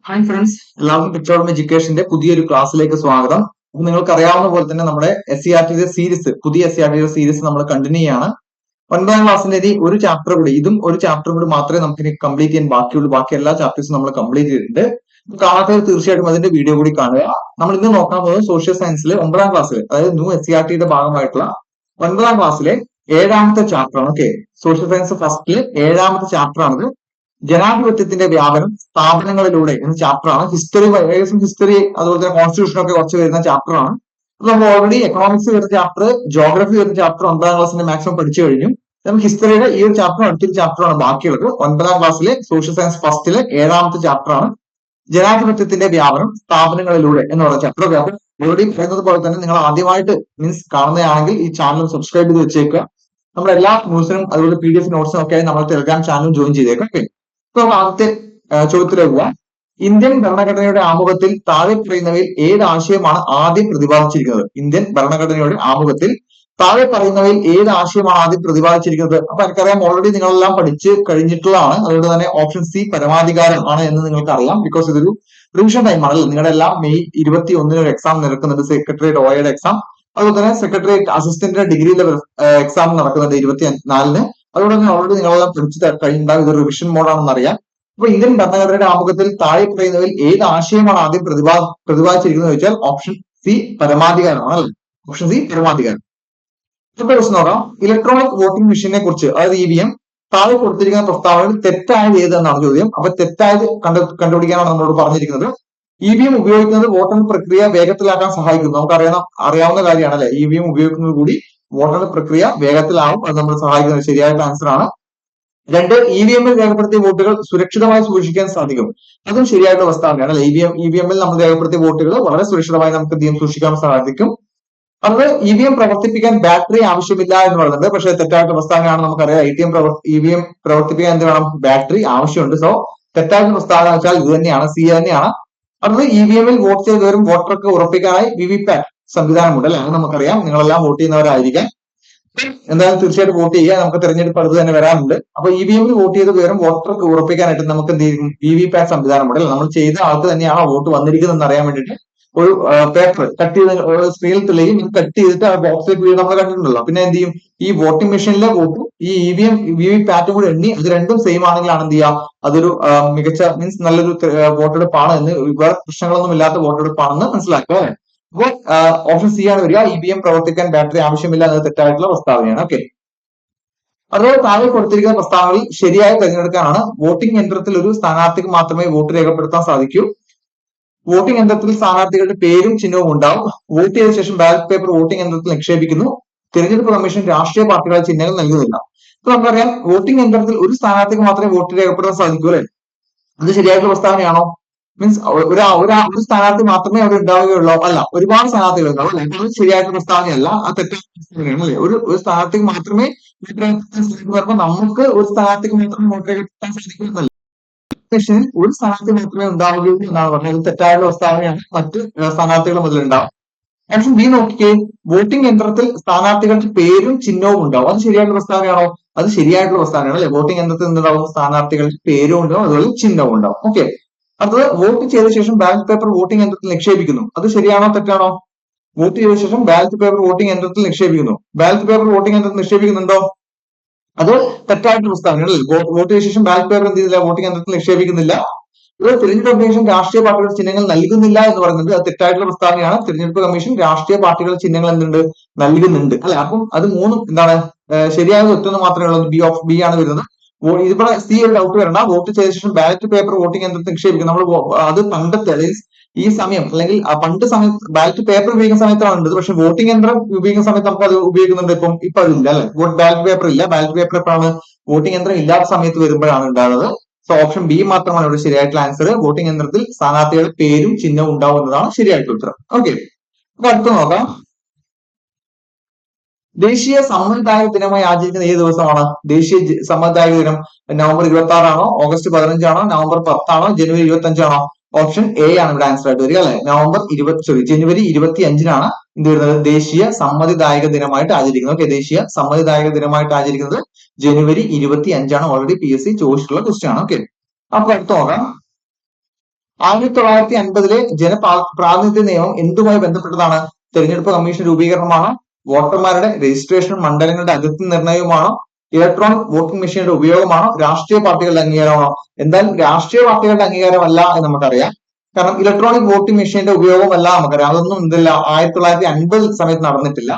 Hi friends, എല്ലാവർക്കും പിക്ചോളം എഡ്യൂക്കേഷന്റെ പുതിയൊരു ക്ലാസ്സിലേക്ക് സ്വാഗതം. അപ്പൊ നിങ്ങൾക്ക് അറിയാവുന്ന പോലെ തന്നെ നമ്മുടെ SCRT സീരീസ്, പുതിയ SCRT സീരീസ് നമ്മൾ കണ്ടിന്യൂ ചെയ്യാണ്. 9ാം ക്ലാസ്സിന്റെ ഒരു ചാപ്റ്റർ കൂടി, ഇതും ഒരു ചാപ്റ്റർ കൂടി മാത്രമേ നമുക്ക് കംപ്ലീറ്റ് ചെയ്യാൻ ബാക്കിയുള്ളൂ. ബാക്കി എല്ലാ ചാപ്റ്റേഴ്സും നമ്മൾ കംപ്ലീറ്റ് ചെയ്തിട്ടുണ്ട്. കാണാത്തവർ തീർച്ചയായിട്ടും അതിന്റെ വീഡിയോ കൂടി കാണുക. നമ്മൾ ഇന്ന് നോക്കാൻ പോകുന്നത് സോഷ്യൽ സയൻസിലെ 9ാം ക്ലാസ്സിൽ, അതായത് ന്യൂ SCRTയുടെ ഭാഗമായിട്ടുള്ള 9ാം ക്ലാസ്സിലെ 7ാമത്തെ ചാപ്റ്റർ ആണ്. ഓക്കെ, സോഷ്യൽ സയൻസ് ഫസ്റ്റിലെ 7ാമത്തെ ചാപ്റ്റർ ആണിത്. ജനാധിപത്യത്തിന്റെ വ്യാപനം സ്ഥാപനങ്ങളിലൂടെ എന്ന ചാപ്റ്റർ ആണ്. ഹിസ്റ്ററി, ഏകദേശം ഹിസ്റ്ററി അതുപോലെ തന്നെ കോൺസ്റ്റിറ്റ്യൂഷൻ ഒക്കെ കുറച്ച് വരുന്ന ചാപ്റ്റർ ആണ്. നമ്മൾ ഓൾറെഡി എക്കണോമിക്സ് വരുന്ന ചാപ്റ്റർ, ജോഗ്രഫി വരുന്ന ചാപ്റ്റർ 9ാം ക്ലാസ്സിന്റെ മാക്സിമം പഠിച്ചു കഴിഞ്ഞു. നമുക്ക് ഹിസ്റ്ററിയുടെ ഈ ഒരു ചാപ്റ്റർ അടുത്തൊരു ചാപ്റ്റർ ആണ് ബാക്കിയുള്ളത്. 9ാം ക്ലാസ്സിലെ സോഷ്യൽ സയൻസ് ഫസ്റ്റിലെ 7ാമത്തെ ചാപ്റ്റർ ആണ് ജനാധിപത്യത്തിന്റെ വ്യാപനം സ്ഥാപനങ്ങളിലൂടെ എന്ന് പറയുന്ന ചാപ്റ്റർ. അപ്പോൾ ഓൾറെഡി പറയുന്നത് പോലെ തന്നെ നിങ്ങൾ ആദ്യമായിട്ട് കാണുന്നതാണെങ്കിൽ ഈ ചാനൽ സബ്സ്ക്രൈബ് ചെയ്ത് വെച്ചേക്കുക. നമ്മുടെ എല്ലാ ന്യൂസിനും അതുപോലെ PDF നോട്ട്സിനും ഒക്കെ നമ്മൾ ടെലിഗ്രാം ചാനലും ജോയിൻ ചെയ്തേക്കാം. ഓക്കെ, ഇപ്പൊ ആദ്യത്തെ ചോദ്യത്തിലേക്ക് പോവാം. ഇന്ത്യൻ ഭരണഘടനയുടെ ആമുഖത്തിൽ താഴെ പറയുന്നവയിൽ ഏത് ആശയമാണ് ആദ്യം പ്രതിപാദിച്ചിരിക്കുന്നത്? ഇന്ത്യൻ ഭരണഘടനയുടെ ആമുഖത്തിൽ താഴെ പറയുന്നവയിൽ ഏത് ആശയമാണ് ആദ്യം പ്രതിപാദിച്ചിരിക്കുന്നത്? അപ്പൊ എനിക്കറിയാം ഓൾറെഡി നിങ്ങളെല്ലാം പഠിച്ച് കഴിഞ്ഞിട്ടുള്ളതാണ്. അതുകൊണ്ട് തന്നെ ഓപ്ഷൻ സി പരമാധികാരം ആണ് എന്ന് നിങ്ങൾക്ക് അറിയാം. ബിക്കോസ് ഇതൊരു റിവിഷൻ ടൈം ആണല്ലോ. നിങ്ങളുടെ എല്ലാം മെയ് 21 ഒരു എക്സാം നടക്കുന്നുണ്ട്, സെക്രട്ടേറിയറ്റ് OAയുടെ എക്സാം. അതുപോലെ തന്നെ secretariat assistant degree level exam നടക്കുന്നുണ്ട് 24-ന്. അതുകൊണ്ട് തന്നെ ഓൾറെഡി നിങ്ങളെല്ലാം പഠിച്ചു കഴിഞ്ഞിട്ടുണ്ടാകും. ഇത് റിവിഷൻ മോഡാണെന്ന് അറിയാം. അപ്പൊ ഇന്ത്യൻ ഭരണഘടനയുടെ ആമുഖത്തിൽ താഴെ പറയുന്നതിൽ ഏത് ആശയമാണ് ആദ്യം പ്രതിപാദിച്ചിരിക്കുന്നത് ചോദിച്ചാൽ ഓപ്ഷൻ സി പരമാധികാരമാണ് അല്ലെ. ഓപ്ഷൻ സി പരമാധികാരം. ഇപ്പൊ ക്വസ്റ്റ്യൻ നോക്കാം. ഇലക്ട്രോണിക് വോട്ടിംഗ് മെഷീനെ കുറിച്ച്, അതായത് EVM, താഴെ കൊടുത്തിരിക്കുന്ന പ്രസ്താവനയിൽ തെറ്റായത് ഏതെന്നാണ് ചോദ്യം. അപ്പൊ തെറ്റായത് കണ്ടുപിടിക്കാനാണ് നമ്മളോട് പറഞ്ഞിരിക്കുന്നത്. EVM ഉപയോഗിക്കുന്നത് വോട്ടെണ്ണൽ പ്രക്രിയ വേഗത്തിലാക്കാൻ സഹായിക്കുന്നു. നമുക്ക് അറിയാവുന്ന കാര്യമാണ് അല്ലെ. EVM ഉപയോഗിക്കുന്നത് കൂടി വോട്ടെണ്ണൽ പ്രക്രിയ വേഗത്തിലാവും, അത് നമ്മൾ സഹായിക്കുന്നത്. ശരിയായിട്ടുള്ള ആൻസർ ആണ്. 2, EVM-ൽ രേഖപ്പെടുത്തിയ വോട്ടുകൾ സുരക്ഷിതമായി സൂക്ഷിക്കാൻ സാധിക്കും. അതും ശരിയായിട്ടുള്ള പ്രസ്താവനയാണ് അല്ലെ. EVM-ൽ നമ്മൾ രേഖപ്പെടുത്തിയ വോട്ടുകൾ വളരെ സുരക്ഷിതമായി നമുക്ക് സൂക്ഷിക്കാൻ സാധിക്കും. അത് EVM പ്രവർത്തിപ്പിക്കാൻ ബാറ്ററി ആവശ്യമില്ല എന്ന് പറയുന്നത് പക്ഷേ തെറ്റായിട്ടുള്ള പ്രസ്താവനയാണ്. നമുക്കറിയാം EVM പ്രവർത്തിപ്പിക്കാൻ എന്ത് വേണം? ബാറ്ററി ആവശ്യമുണ്ട്. സോ തെറ്റായിട്ടുള്ള പ്രസ്താവന വെച്ചാൽ ഇത് തന്നെയാണ്, സി തന്നെയാണ്. അടുത്തത് EVM-ൽ വോട്ട് ചെയ്തവരും വോട്ടർക്ക് ഉറപ്പിക്കാനായി VVPAT സംവിധാനമുണ്ട് അല്ലെ. അത് നമുക്കറിയാം, നിങ്ങളെല്ലാം വോട്ട് ചെയ്യുന്നവരായിരിക്കാം. എന്തായാലും തീർച്ചയായിട്ടും വോട്ട് ചെയ്യുക. നമുക്ക് തെരഞ്ഞെടുപ്പ് അടുത്ത് തന്നെ വരാറുണ്ട്. അപ്പൊ EVM-ൽ വോട്ട് ചെയ്ത വിവരം വോട്ടർക്ക് ഉറപ്പിക്കാനായിട്ട് നമുക്ക് എന്ത് ചെയ്യും? VVPAT സംവിധാനമുണ്ട് അല്ലെ. നമ്മൾ ചെയ്ത ആൾക്ക് തന്നെയാണോ വോട്ട് വന്നിരിക്കുന്നത് അറിയാൻ വേണ്ടിയിട്ട് ഒരു പേപ്പർ കട്ട് ചെയ്ത് സ്ക്രീനിൽ തെളിയും, കട്ട് ചെയ്തിട്ട് ആ ബോക്സിൽ വീട് നമ്മൾ കണ്ടിട്ടുണ്ടല്ലോ. പിന്നെ എന്ത് ചെയ്യും? ഈ വോട്ടിംഗ് മെഷീനിലെ വോട്ടും ഈ VVPAT കൂടെ എണ്ണി അത് രണ്ടും സെയിം ആണെങ്കിലാണ് എന്ത് ചെയ്യുക? അതൊരു മികച്ച മീൻസ് നല്ലൊരു വോട്ടെടുപ്പാണ് എന്ന്, വേറെ പ്രശ്നങ്ങളൊന്നും ഇല്ലാത്ത വോട്ടെടുപ്പാണെന്ന് മനസ്സിലാക്കുക. അപ്പോൾ ഓപ്ഷൻ സി ആണ് വരിക. EVM പ്രവർത്തിക്കാൻ ബാറ്ററി ആവശ്യമില്ല എന്നത് തെറ്റായിട്ടുള്ള പ്രസ്താവനയാണ്. ഓക്കെ, അതുപോലെ താഴെ കൊടുത്തിരിക്കുന്ന പ്രസ്താവനകളിൽ ശരിയായി തിരഞ്ഞെടുക്കാനാണ്. വോട്ടിംഗ് യന്ത്രത്തിൽ ഒരു സ്ഥാനാർത്ഥിക്ക് മാത്രമേ വോട്ട് രേഖപ്പെടുത്താൻ സാധിക്കൂ. വോട്ടിംഗ് യന്ത്രത്തിൽ സ്ഥാനാർത്ഥികളുടെ പേരും ചിഹ്നവും ഉണ്ടാവും. വോട്ട് ചെയ്ത ശേഷം ബാലറ്റ് പേപ്പർ വോട്ടിംഗ് യന്ത്രത്തിൽ നിക്ഷേപിക്കുന്നു. തിരഞ്ഞെടുപ്പ് കമ്മീഷൻ രാഷ്ട്രീയ പാർട്ടികളുടെ ചിഹ്നങ്ങൾ നൽകുന്നില്ല. ഇപ്പൊ നമുക്കറിയാം വോട്ടിംഗ് യന്ത്രത്തിൽ ഒരു സ്ഥാനാർത്ഥിക്ക് മാത്രമേ വോട്ട് രേഖപ്പെടുത്താൻ സാധിക്കൂ അല്ലെ. അത് ശരിയായിട്ടുള്ള പ്രസ്താവനയാണോ? മീൻസ് ഒരു സ്ഥാനാർത്ഥി മാത്രമേ അവിടെ ഉണ്ടാവുകയുള്ളൂ? അല്ല, ഒരുപാട് സ്ഥാനാർത്ഥികൾ ഉണ്ടാവും അല്ലെ. അത് ശരിയായിട്ടുള്ള പ്രസ്താവനയല്ല, അത് തെറ്റായ പ്രസ്താവനയാണ് അല്ലെ. ഒരു സ്ഥാനാർത്ഥിക്ക് മാത്രമേ വോട്ട് രേഖപ്പെടുത്താൻ സാധിക്കൂ. പറയുമ്പോൾ നമുക്ക് ഒരു സ്ഥാനാർത്ഥിക്ക് മാത്രമേ വോട്ട് രേഖപ്പെടുത്താൻ സാധിക്കുമെന്നല്ല, ഒരു സ്ഥാനാർത്ഥി മാത്രമേ ഉണ്ടാവുകയുള്ളൂ എന്നാണ് പറഞ്ഞത്. തെറ്റായുള്ള പ്രസ്താവനയാണ്. മറ്റ് സ്ഥാനാർത്ഥികൾ മുതലുണ്ടാവും. ഓപ്ഷൻ ബി നോക്കിക്കേ. വോട്ടിംഗ് യന്ത്രത്തിൽ സ്ഥാനാർത്ഥികളുടെ പേരും ചിഹ്നവും ഉണ്ടാവും. അത് ശരിയായിട്ടുള്ള പ്രസ്താവനയാണോ? അത് ശരിയായിട്ടുള്ള പ്രസ്താവനയാണ് അല്ലെ. വോട്ടിംഗ് യന്ത്രത്തിൽ എന്തുണ്ടാവും? സ്ഥാനാർത്ഥികളുടെ പേരും ഉണ്ടാവും, അതുപോലെ ചിഹ്നവും ഉണ്ടാവും. ഓക്കെ, അടുത്തത് വോട്ട് ചെയ്ത ശേഷം ബാലറ്റ് പേപ്പർ വോട്ടിംഗ് യന്ത്രത്തിൽ നിക്ഷേപിക്കുന്നു. അത് ശരിയാണോ തെറ്റാണോ? വോട്ട് ചെയ്ത ശേഷം ബാലറ്റ് പേപ്പർ വോട്ടിംഗ് യന്ത്രത്തിൽ നിക്ഷേപിക്കുന്നു. ബാലറ്റ് പേപ്പർ വോട്ടിംഗ് യന്ത്രത്തിൽ നിക്ഷേപിക്കുന്നുണ്ടോ? അത് തെറ്റായിട്ടുള്ള പ്രസ്താവനയാണ്. വോട്ട് ചെയ്ത ശേഷം ബാലറ്റ് പേപ്പർ എന്ത് ചെയ്യുന്നില്ല? വോട്ടിംഗ് യന്ത്രത്തിൽ നിക്ഷേപിക്കുന്നില്ല. ഇത് തിരഞ്ഞെടുപ്പ് കമ്മീഷൻ രാഷ്ട്രീയ പാർട്ടികളുടെ ചിഹ്നങ്ങൾ നൽകുന്നില്ല എന്ന് പറയുന്നത് അത് തെറ്റായിട്ടുള്ള പ്രസ്താവനയാണ്. തിരഞ്ഞെടുപ്പ് കമ്മീഷൻ രാഷ്ട്രീയ പാർട്ടികളുടെ ചിഹ്നങ്ങൾ എന്തുണ്ട്? നൽകുന്നുണ്ട് അല്ലെ. അപ്പം അത് മൂന്നും എന്താണ്? ശരിയായ ഒറ്റൊന്ന് മാത്രമേ ഉള്ളൂ. ബി ആണ് വരുന്നത്. ഇവിടെ സി ഒരു ഡൗട്ട് വരണ്ട. വോട്ട് ചെയ്ത ശേഷം ബാലറ്റ് പേപ്പർ വോട്ടിംഗ് യന്ത്രത്തിൽ നിക്ഷേപിക്കും. നമ്മൾ അത് പണ്ടത്തെ, അതായത് ഈ സമയം അല്ലെങ്കിൽ പണ്ട് സമയത്ത് ബാലറ്റ് പേപ്പർ ഉപയോഗിക്കുന്ന സമയത്താണ് ഉള്ളത്. പക്ഷെ വോട്ടിംഗ് യന്ത്രം ഉപയോഗിക്കുന്ന സമയത്ത് നമുക്ക് അത് ഉപയോഗിക്കുന്നുണ്ട്. ഇപ്പൊ അതില്ല അല്ലെ. ബാലറ്റ് പേപ്പർ ഇല്ല. ബാലറ്റ് പേപ്പർ എപ്പോഴാണ്? വോട്ടിംഗ് യന്ത്രം ഇല്ലാത്ത സമയത്ത് വരുമ്പോഴാണ് ഉണ്ടാകുന്നത്. സോ ഓപ്ഷൻ ബി മാത്രമാണ് ഇവിടെ ശരിയായിട്ടുള്ള ആൻസർ. വോട്ടിംഗ് യന്ത്രത്തിൽ സ്ഥാനാർത്ഥികളുടെ പേരും ചിഹ്നവും ഉണ്ടാവുന്നതാണ് ശരിയായിട്ടുള്ള ഉത്തരം. ഓക്കെ, അപ്പൊ അടുത്ത് നോക്കാം. ദേശീയ സമ്മതിദായക ദിനമായി ആചരിക്കുന്ന ഏത് ദിവസമാണ്? ദേശീയ സമ്മതിദായക ദിനം നവംബർ 26 ആണോ, ഓഗസ്റ്റ് 15 ആണോ, നവംബർ 10 ആണോ, ജനുവരി 25 ആണോ? ഓപ്ഷൻ എ ആണ് ഇവിടെ ആൻസർ ആയിട്ട് വരിക അല്ലെ. ജനുവരി 25-നാണ് എന്ത് വരുന്നത്? ദേശീയ സമ്മതിദായക ദിനമായിട്ട് ആചരിക്കുന്നത്. ഓക്കെ, ദേശീയ സമ്മതിദായക ദിനമായിട്ട് ആചരിക്കുന്നത് ജനുവരി 25-ആണ്. ഓൾറെഡി PSC ചോദിച്ചിട്ടുള്ള ക്വസ്റ്റ്യൻ ആണ്. ഓക്കെ, അപ്പൊ അടുത്ത് നോക്കാം. 1950 ജനപ്രാതിനിധ്യ നിയമം എന്തുമായി ബന്ധപ്പെട്ടതാണ്? തെരഞ്ഞെടുപ്പ് കമ്മീഷൻ രൂപീകരണമാണ്, വോട്ടർമാരുടെ രജിസ്ട്രേഷൻ, മണ്ഡലങ്ങളുടെ അതിർത്തി നിർണയവുമാണോ, ഇലക്ട്രോണിക് വോട്ടിംഗ് മെഷീനുകളുടെ ഉപയോഗമാണോ, രാഷ്ട്രീയ പാർട്ടികളുടെ അംഗീകാരമാണോ? എന്തായാലും രാഷ്ട്രീയ പാർട്ടികളുടെ അംഗീകാരമല്ല എന്ന് നമുക്കറിയാം. കാരണം ഇലക്ട്രോണിക് വോട്ടിംഗ് മെഷീന്റെ ഉപയോഗമല്ല നമുക്കറിയാം. അതൊന്നും എന്തല്ല 1950 സമയത്ത് നടന്നിട്ടില്ല.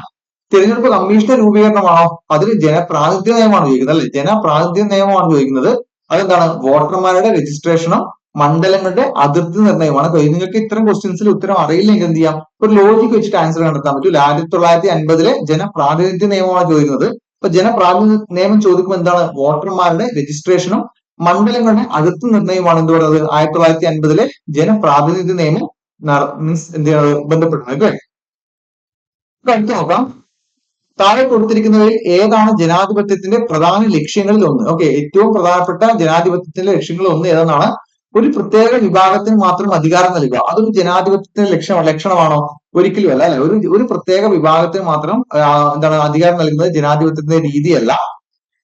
തിരഞ്ഞെടുപ്പ് കമ്മീഷന്റെ രൂപീകരണമാണോ? അതിൽ ജനപ്രാതിനിധ്യ നിയമമാണ് ചോദിക്കുന്നത് അല്ലെ? ജനപ്രാതിനിധ്യ നിയമമാണ് ചോദിക്കുന്നത്. അതെന്താണ്? വോട്ടർമാരുടെ രജിസ്ട്രേഷനും മണ്ഡലങ്ങളുടെ അതിർത്തി നിർണയമാണ്. നിങ്ങൾക്ക് ഇത്തരം ക്വസ്റ്റ്യൻസിൽ ഉത്തരം അറിയില്ലെങ്കിൽ എന്ത് ചെയ്യാം? ഒരു ലോജിക് വെച്ചിട്ട് ആൻസർ കണ്ടെത്താൻ പറ്റും. 1950 ജനപ്രാതിനിധ്യ നിയമമാണ് ചോദിക്കുന്നത്. അപ്പൊ ജനപ്രാതിനിധ്യ നിയമം ചോദിക്കുമ്പോൾ എന്താണ്? വോട്ടർമാരുടെ രജിസ്ട്രേഷനും മണ്ഡലങ്ങളുടെ അതിർത്തി നിർണയമാണ് എന്ത് പറയുന്നത്? 1950 ജനപ്രാതിനിധ്യ നിയമം മീൻസ് എന്ത് ബന്ധപ്പെടുന്നത്. അടുത്ത് നോക്കാം. താഴെ കൊടുത്തിരിക്കുന്നവയിൽ ഏതാണ് ജനാധിപത്യത്തിന്റെ പ്രധാന ലക്ഷ്യങ്ങളിൽ ഒന്ന്? ഓക്കെ, ഏറ്റവും പ്രധാനപ്പെട്ട ജനാധിപത്യത്തിന്റെ ലക്ഷ്യങ്ങളിൽ ഒന്ന് ഏതെന്നാണ്? ഒരു പ്രത്യേക വിഭാഗത്തിന് മാത്രം അധികാരം നൽകുക. അതൊരു ജനാധിപത്യത്തിന്റെ ലക്ഷണമാണോ? ഒരിക്കലും അല്ല അല്ലെ? ഒരു പ്രത്യേക വിഭാഗത്തിന് മാത്രം എന്താണ് അധികാരം നൽകുന്നത് ജനാധിപത്യത്തിന്റെ രീതിയല്ല.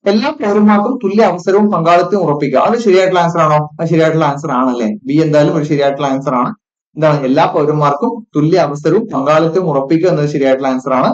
എല്ലാ പൗരന്മാർക്കും തുല്യ അവസരവും പങ്കാളിത്തവും ഉറപ്പിക്കുക. അത് ശരിയായിട്ടുള്ള ആൻസർ ആണോ? അത് ശരിയായിട്ടുള്ള ആൻസർ ആണല്ലേ? ബി എന്തായാലും ഒരു ശരിയായിട്ടുള്ള ആൻസർ ആണ്. എന്താണ്? എല്ലാ പൗരന്മാർക്കും തുല്യ അവസരവും പങ്കാളിത്തവും ഉറപ്പിക്കുക എന്നത് ശരിയായിട്ടുള്ള ആൻസർ ആണ്.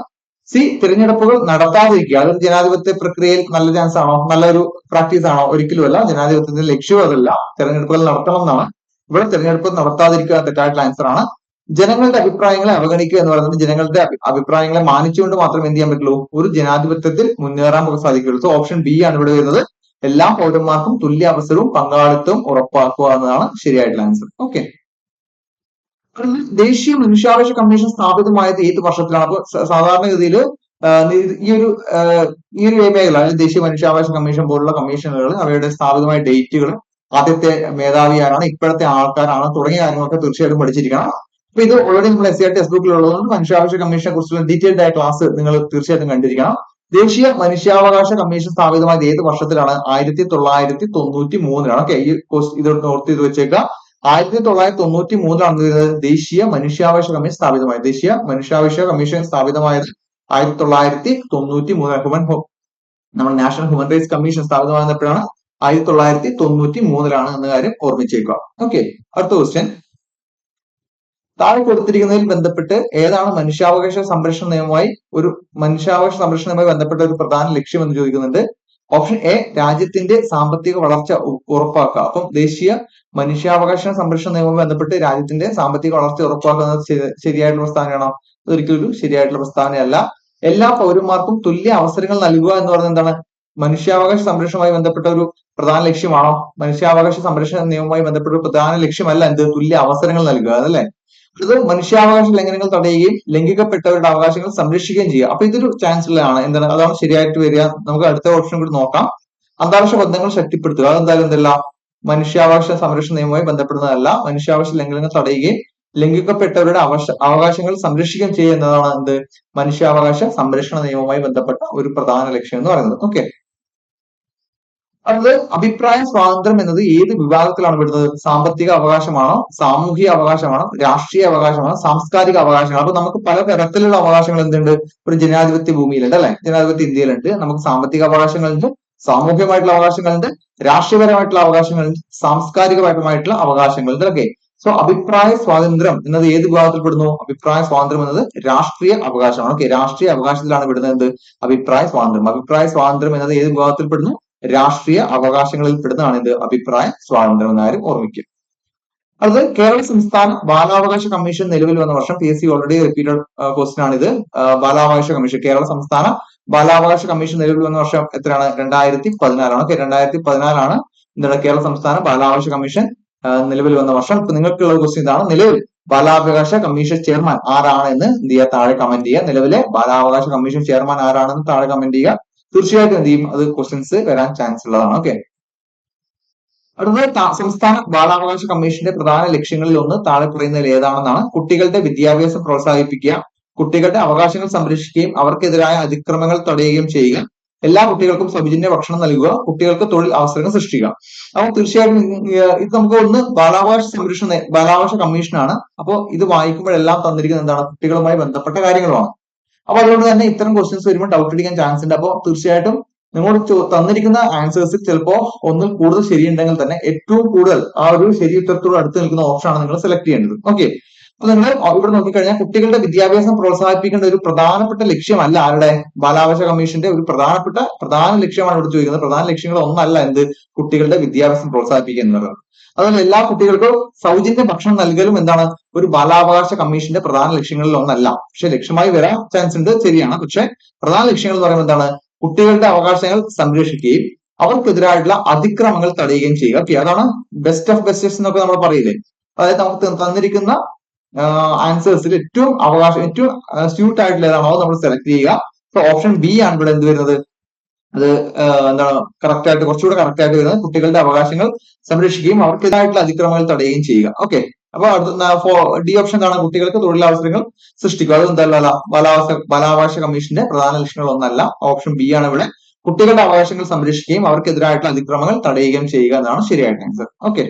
സി, തിരഞ്ഞെടുപ്പുകൾ നടത്താതിരിക്കുക. അതൊരു ജനാധിപത്യ പ്രക്രിയയിൽ നല്ല ചാൻസ് ആണോ? നല്ലൊരു പ്രാക്ടീസ് ആണോ? ഒരിക്കലുമല്ല. ജനാധിപത്യത്തിന്റെ ലക്ഷ്യവും അതല്ല. തിരഞ്ഞെടുപ്പുകൾ നടത്തണം എന്നാണ്. ഇവിടെ തിരഞ്ഞെടുപ്പ് നടത്താതിരിക്കുക തെറ്റായിട്ടുള്ള ആൻസർ ആണ്. ജനങ്ങളുടെ അഭിപ്രായങ്ങളെ അവഗണിക്കുക എന്ന് പറയുന്നത് ജനങ്ങളുടെ അഭിപ്രായങ്ങളെ മാനിച്ചുകൊണ്ട് മാത്രം എന്ത് ചെയ്യാൻ പറ്റുള്ളൂ? ഒരു ജനാധിപത്യത്തിൽ മുന്നേറാൻ സാധിക്കുള്ളൂ. സോ ഓപ്ഷൻ ബി ആണ് ഇവിടെ വരുന്നത്. എല്ലാ പൗരന്മാർക്കും തുല്യ അവസരവും പങ്കാളിത്തവും ഉറപ്പാക്കുക എന്നതാണ് ശരിയായിട്ടുള്ള ആൻസർ. ഓക്കെ, ദേശീയ മനുഷ്യാവകാശ കമ്മീഷൻ സ്ഥാപിതമായത് ഏത് വർഷത്തിലാണ്? അപ്പൊ സാധാരണഗതിയിൽ ഈ ഒരു മേഖല, അതായത് ദേശീയ മനുഷ്യാവകാശ കമ്മീഷൻ പോലുള്ള കമ്മീഷനുകൾ അവയുടെ സ്ഥാപിതമായ ഡേറ്റുകൾ, ആദ്യത്തെ മേധാവി ആരാണ്, ഇപ്പോഴത്തെ ആൾക്കാരാണ് തുടങ്ങിയ കാര്യങ്ങളൊക്കെ തീർച്ചയായിട്ടും പഠിച്ചിരിക്കണം. അപ്പൊ ഇത് ഓൾറെഡി നമ്മൾ SCERT ടെക്സ്റ്റ് ബുക്കിൽ ഉള്ളതുകൊണ്ട് മനുഷ്യാവകാശ കമ്മീഷനെ കുറിച്ചുള്ള ഡീറ്റെയിൽഡ് ആയ ക്ലാസ് നിങ്ങൾ തീർച്ചയായിട്ടും കണ്ടിരിക്കണം. ദേശീയ മനുഷ്യാവകാശ കമ്മീഷൻ സ്ഥാപിതമായത് ഏത് വർഷത്തിലാണ്? 1993. ഓക്കെ, ഈ ഇത് നോട്ട് ചെയ്ത് വെച്ചേക്കുക. 1993 ദേശീയ മനുഷ്യാവകാശ കമ്മീഷൻ സ്ഥാപിതമായത്. ദേശീയ മനുഷ്യാവകാശ കമ്മീഷൻ സ്ഥാപിതമായത് 1993. നമ്മുടെ നാഷണൽ ഹ്യൂമൻ റൈറ്റ്സ് കമ്മീഷൻ സ്ഥാപിതമാകുന്നത് എപ്പോഴാണ്? 1993 എന്ന കാര്യം ഓർമ്മിച്ചേക്കുക. ഓക്കെ, അടുത്ത ക്വസ്റ്റ്യൻ. താഴെ കൊടുത്തിരിക്കുന്നതിൽ ബന്ധപ്പെട്ട് ഏതാണ് മനുഷ്യാവകാശ സംരക്ഷണ നിയമവുമായി ബന്ധപ്പെട്ട ഒരു പ്രധാന ലക്ഷ്യം എന്ന് ചോദിക്കുന്നുണ്ട്. ഓപ്ഷൻ എ, രാജ്യത്തിന്റെ സാമ്പത്തിക വളർച്ച ഉറപ്പാക്കുക. അപ്പം ദേശീയ മനുഷ്യാവകാശ സംരക്ഷണ നിയമവുമായി ബന്ധപ്പെട്ട് രാജ്യത്തിന്റെ സാമ്പത്തിക വളർച്ച ഉറപ്പാക്കുന്നത് ശരിയായിട്ടുള്ള പ്രസ്താവനയാണോ? അതൊരിക്കലും ഒരു ശരിയായിട്ടുള്ള പ്രസ്താവനയല്ല. എല്ലാ പൗരന്മാർക്കും തുല്യ അവസരങ്ങൾ നൽകുക എന്ന് പറയുന്നത് എന്താണ്? മനുഷ്യാവകാശ സംരക്ഷണവുമായി ബന്ധപ്പെട്ട ഒരു പ്രധാന ലക്ഷ്യമാണോ? മനുഷ്യാവകാശ സംരക്ഷണ നിയമവുമായി ബന്ധപ്പെട്ട ഒരു പ്രധാന ലക്ഷ്യമല്ല എന്ത്? തുല്യ അവസരങ്ങൾ നൽകുക അതല്ലേ? ഇത് മനുഷ്യാവകാശ ലംഘനങ്ങൾ തടയുകയും ലംഘിക്കപ്പെട്ടവരുടെ അവകാശങ്ങൾ സംരക്ഷിക്കുകയും ചെയ്യുക. അപ്പൊ ഇതൊരു ചാൻസ് ഉള്ളതാണ്. എന്താണ്? അതാണ് ശരിയായിട്ട് വരിക. നമുക്ക് അടുത്ത ഓപ്ഷൻ കൂടി നോക്കാം. അന്താരാഷ്ട്ര ബന്ധങ്ങൾ ശക്തിപ്പെടുത്തുക. അതെന്തായാലും എന്തല്ല? മനുഷ്യാവകാശ സംരക്ഷണ നിയമവുമായി ബന്ധപ്പെടുന്നതല്ല. മനുഷ്യാവകാശ ലംഘനങ്ങൾ തടയുകയും ലംഘിക്കപ്പെട്ടവരുടെ അവകാശങ്ങൾ സംരക്ഷിക്കുകയും ചെയ്യുക എന്നതാണ് എന്ത്? മനുഷ്യാവകാശ സംരക്ഷണ നിയമവുമായി ബന്ധപ്പെട്ട ഒരു പ്രധാന ലക്ഷ്യം എന്ന് പറയുന്നത്. ഓക്കെ, അത് അഭിപ്രായ സ്വാതന്ത്ര്യം എന്നത് ഏത് വിഭാഗത്തിലാണ് പെടുന്നത്? സാമ്പത്തിക അവകാശമാണോ, സാമൂഹിക അവകാശമാണോ, രാഷ്ട്രീയ അവകാശമാണോ, സാംസ്കാരിക അവകാശമാണോ? അപ്പൊ നമുക്ക് പല തരത്തിലുള്ള അവകാശങ്ങൾ എന്തുണ്ട് ഒരു ജനാധിപത്യ ഭൂമിയിലുണ്ട് അല്ലെ? ജനാധിപത്യ ഇന്ത്യയിലുണ്ട്. നമുക്ക് സാമ്പത്തിക അവകാശങ്ങളുണ്ട്, സാമൂഹികമായിട്ടുള്ള അവകാശങ്ങളുണ്ട്, രാഷ്ട്രീയപരമായിട്ടുള്ള അവകാശങ്ങളുണ്ട്, സാംസ്കാരികപരമായിട്ടുള്ള അവകാശങ്ങളുണ്ട്. ഓക്കെ, സോ അഭിപ്രായ സ്വാതന്ത്ര്യം എന്നത് ഏത് വിഭാഗത്തിൽപ്പെടുന്നു? അഭിപ്രായ സ്വാതന്ത്ര്യം എന്നത് രാഷ്ട്രീയ അവകാശമാണ്. ഓക്കെ, രാഷ്ട്രീയ അവകാശത്തിലാണ് പെടുന്നത് അഭിപ്രായ സ്വാതന്ത്ര്യം. അഭിപ്രായ സ്വാതന്ത്ര്യം എന്നത് ഏത് വിഭാഗത്തിൽപ്പെടുന്നു? രാഷ്ട്രീയ അവകാശങ്ങളിൽ പെടുന്നതാണ് ഇത് അഭിപ്രായ സ്വാതന്ത്ര്യം എന്ന കാര്യം ഓർമ്മിക്കുക. അത് കേരള സംസ്ഥാന ബാലാവകാശ കമ്മീഷൻ നിലവിൽ വന്ന വർഷം. PSC ഓൾറെഡി റിപ്പീറ്റഡ് ക്വസ്റ്റ്യൻ ആണ് ഇത്. ബാലാവകാശ കമ്മീഷൻ, കേരള സംസ്ഥാന ബാലാവകാശ കമ്മീഷൻ നിലവിൽ വന്ന വർഷം എത്രയാണ്? 2014. ഓക്കെ, 2014 എന്താണ് കേരള സംസ്ഥാന ബാലാവകാശ കമ്മീഷൻ നിലവിൽ വന്ന വർഷം. ഇപ്പൊ നിങ്ങൾക്കുള്ള ക്വസ്റ്റ്യൻ ഇതാണ്. നിലവിൽ ബാലാവകാശ കമ്മീഷൻ ചെയർമാൻ ആരാണ് എന്ന് എന്ത് ചെയ്യുക? താഴെ കമന്റ് ചെയ്യുക. നിലവിലെ ബാലാവകാശ കമ്മീഷൻ ചെയർമാൻ ആരാണെന്ന് താഴെ കമന്റ് ചെയ്യുക. തീർച്ചയായിട്ടും എന്ത് ചെയ്യും? അത് ക്വസ്റ്റ്യൻസ് വരാൻ ചാൻസ് ഉള്ളതാണ്. ഓക്കെ, അടുത്തത് സംസ്ഥാന ബാലാവകാശ കമ്മീഷന്റെ പ്രധാന ലക്ഷ്യങ്ങളിൽ ഒന്ന് താഴെ പറയുന്നതിൽ ഏതാണെന്നാണ്? കുട്ടികളുടെ വിദ്യാഭ്യാസം പ്രോത്സാഹിപ്പിക്കുക, കുട്ടികളുടെ അവകാശങ്ങൾ സംരക്ഷിക്കുകയും അവർക്കെതിരായ അതിക്രമങ്ങൾ തടയുകയും ചെയ്യുക, എല്ലാ കുട്ടികൾക്കും സൗജന്യ ഭക്ഷണം നൽകുക, കുട്ടികൾക്ക് തൊഴിൽ അവസരങ്ങൾ സൃഷ്ടിക്കുക. അപ്പോൾ തീർച്ചയായിട്ടും ഇത് നമുക്ക് ഒന്ന് ബാലാവകാശ കമ്മീഷനാണ്. അപ്പോൾ ഇത് വായിക്കുമ്പോഴെല്ലാം തന്നിരിക്കുന്നത് എന്താണ്? കുട്ടികളുമായി ബന്ധപ്പെട്ട കാര്യങ്ങളുമാണ്. അപ്പൊ അതുകൊണ്ട് തന്നെ ഇത്തരം ക്വസ്റ്റ്യൻസ് വരുമ്പോൾ ഡൗട്ട് അടിക്കാൻ ചാൻസ് ഉണ്ട്. അപ്പോൾ തീർച്ചയായിട്ടും നിങ്ങളോട് തന്നിരിക്കുന്ന ആൻസേഴ്സിൽ ചിലപ്പോ ഒന്നിൽ കൂടുതൽ ശരിയുണ്ടെങ്കിൽ തന്നെ ഏറ്റവും കൂടുതൽ ആ ഒരു ശരി ഉത്തരത്തോട് അടുത്ത് നിൽക്കുന്ന ഓപ്ഷൻ ആണ് നിങ്ങൾ സെലക്ട് ചെയ്യേണ്ടത്. ഓക്കെ, അപ്പൊ നിങ്ങൾ ഇവിടെ നോക്കിക്കഴിഞ്ഞാൽ കുട്ടികളുടെ വിദ്യാഭ്യാസം പ്രോത്സാഹിപ്പിക്കേണ്ട ഒരു പ്രധാനപ്പെട്ട ലക്ഷ്യമല്ല ആരുടെ ബാലാവകാശ കമ്മീഷന്റെ ഒരു പ്രധാന ലക്ഷ്യമാണ് ഇവിടെ ചോദിക്കുന്നത്. പ്രധാന ലക്ഷ്യങ്ങൾ ഒന്നല്ല എന്ത് കുട്ടികളുടെ വിദ്യാഭ്യാസം പ്രോത്സാഹിപ്പിക്കുക എന്നുള്ളത്. അതുപോലെ എല്ലാ കുട്ടികൾക്കും സൗജന്യ ഭക്ഷണം നൽകലും എന്താണ് ഒരു ബാലാവകാശ കമ്മീഷന്റെ പ്രധാന ലക്ഷ്യങ്ങളിൽ ഒന്നല്ല. പക്ഷെ ലക്ഷ്യമായി വരാൻ ചാൻസ് ഉണ്ട്, ശരിയാണ്. പക്ഷെ പ്രധാന ലക്ഷ്യങ്ങൾ എന്ന് പറയുമ്പോൾ എന്താണ് കുട്ടികളുടെ അവകാശങ്ങൾ സംരക്ഷിക്കുകയും അവർക്കെതിരായിട്ടുള്ള അതിക്രമങ്ങൾ തടയുകയും ചെയ്യുക. ഓക്കെ, അതാണ് ബെസ്റ്റ് ഓഫ് ബെസ്റ്റസ് എന്നൊക്കെ നമ്മൾ പറയില്ലേ. അതായത് നമുക്ക് തന്നിരിക്കുന്ന ആൻസേഴ്സിൽ ഏറ്റവും സ്യൂട്ട് ആയിട്ടുള്ള ഏതാണോ നമ്മൾ സെലക്ട് ചെയ്യുക. സോ ഓപ്ഷൻ ബി ആണ് ഇവിടെ എന്ത് വരുന്നത്, അത് എന്താണ് കറക്റ്റ് ആയിട്ട് കുറച്ചുകൂടെ കറക്റ്റ് ആയിട്ട് വരുന്നത് കുട്ടികളുടെ അവകാശങ്ങൾ സംരക്ഷിക്കുകയും അവർക്കെതിരായിട്ടുള്ള അതിക്രമങ്ങൾ തടയുകയും ചെയ്യുക. ഓക്കെ, അപ്പൊ ഡി ഓപ്ഷൻ എന്താണ് കുട്ടികൾക്ക് തൊഴിലവസരങ്ങൾ സൃഷ്ടിക്കുക. അത് എന്തല്ല ബാലാവകാശ കമ്മീഷന്റെ പ്രധാന ലക്ഷ്യങ്ങൾ ഒന്നല്ല. ഓപ്ഷൻ ബി ആണ് ഇവിടെ കുട്ടികളുടെ അവകാശങ്ങൾ സംരക്ഷിക്കുകയും അവർക്കെതിരായിട്ടുള്ള അതിക്രമങ്ങൾ തടയുകയും ചെയ്യുക എന്നാണ് ശരിയായിട്ടുള്ള ആൻസർ. ഓക്കെ,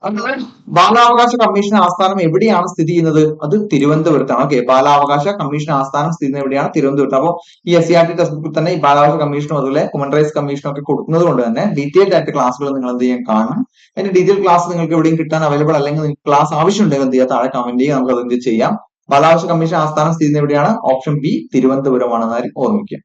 അതുപോലെ ബാലാവകാശ കമ്മീഷൻ ആസ്ഥാനം എവിടെയാണ് സ്ഥിതി ചെയ്യുന്നത്, അത് തിരുവനന്തപുരത്താണ്. ഓക്കെ, ബാലാവകാശ കമ്മീഷൻ ആസ്ഥാനം സ്ഥിതി ചെയ്യുന്നത് എവിടെയാണ്, തിരുവനന്തപുരത്ത്. അപ്പോൾ ഈ SCERT ടെക്സ്റ്റ് ബുക്കിൽ തന്നെ ഈ ബാലാവകാശ കമ്മീഷനും അതുപോലെ ഹ്യൂമൻ റൈറ്റ്സ് കമ്മീഷനും ഒക്കെ കൊടുക്കുന്നത് കൊണ്ട് തന്നെ ഡീറ്റെയിൽഡ് ആയിട്ട് ക്ലാസ്സുകൾ നിങ്ങൾ എന്ത് ചെയ്യാൻ കാണണം. അതിന്റെ ഡീറ്റെയിൽ ക്ലാസ് നിങ്ങൾക്ക് എവിടെയും കിട്ടാൻ അവൈലബിൾ അല്ലെങ്കിൽ നിങ്ങൾക്ക് ക്ലാസ് ആവശ്യമുണ്ടെങ്കിൽ എന്ത് ചെയ്യുക, താഴെ കമന്റ് ചെയ്യുക, നമുക്ക് അതെന്ത് ചെയ്യാം. ബാലാവകാശ കമ്മീഷൻ ആസ്ഥാനം സ്ഥിതി ചെയ്യുന്നത് എവിടെയാണ്, ഓപ്ഷൻ ബി തിരുവനന്തപുരമാണെന്ന് ഓർമ്മിക്കുക.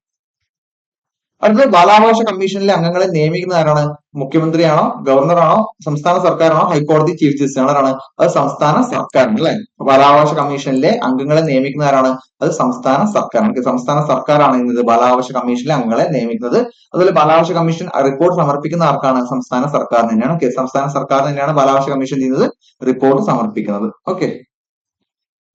അടുത്തത് ബാലാവകാശ കമ്മീഷനിലെ അംഗങ്ങളെ നിയമിക്കുന്ന ആരാണ്, മുഖ്യമന്ത്രിയാണോ, ഗവർണറാണോ, സംസ്ഥാന സർക്കാരാണോ, ഹൈക്കോടതി ചീഫ് ജസ്റ്റിസ് ആണോ, അത് സംസ്ഥാന സർക്കാരാണ് അല്ലെ. ബാലാവകാശ കമ്മീഷനിലെ അംഗങ്ങളെ നിയമിക്കുന്ന ആരാണ്, അത് സംസ്ഥാന സർക്കാരാണ്. സംസ്ഥാന സർക്കാരാണ് ഇന്നത് ബാലാവകാശ കമ്മീഷനിലെ അംഗങ്ങളെ നിയമിക്കുന്നത്. അതുപോലെ ബാലാവകാശ കമ്മീഷൻ റിപ്പോർട്ട് സമർപ്പിക്കുന്ന ആർക്കാണ്, സംസ്ഥാന സർക്കാർ തന്നെയാണ്. ഓക്കെ, സംസ്ഥാന സർക്കാർ തന്നെയാണ് ബാലാവകാശ കമ്മീഷൻ ചെയ്യുന്നത്, റിപ്പോർട്ട് സമർപ്പിക്കുന്നത്. ഓക്കെ,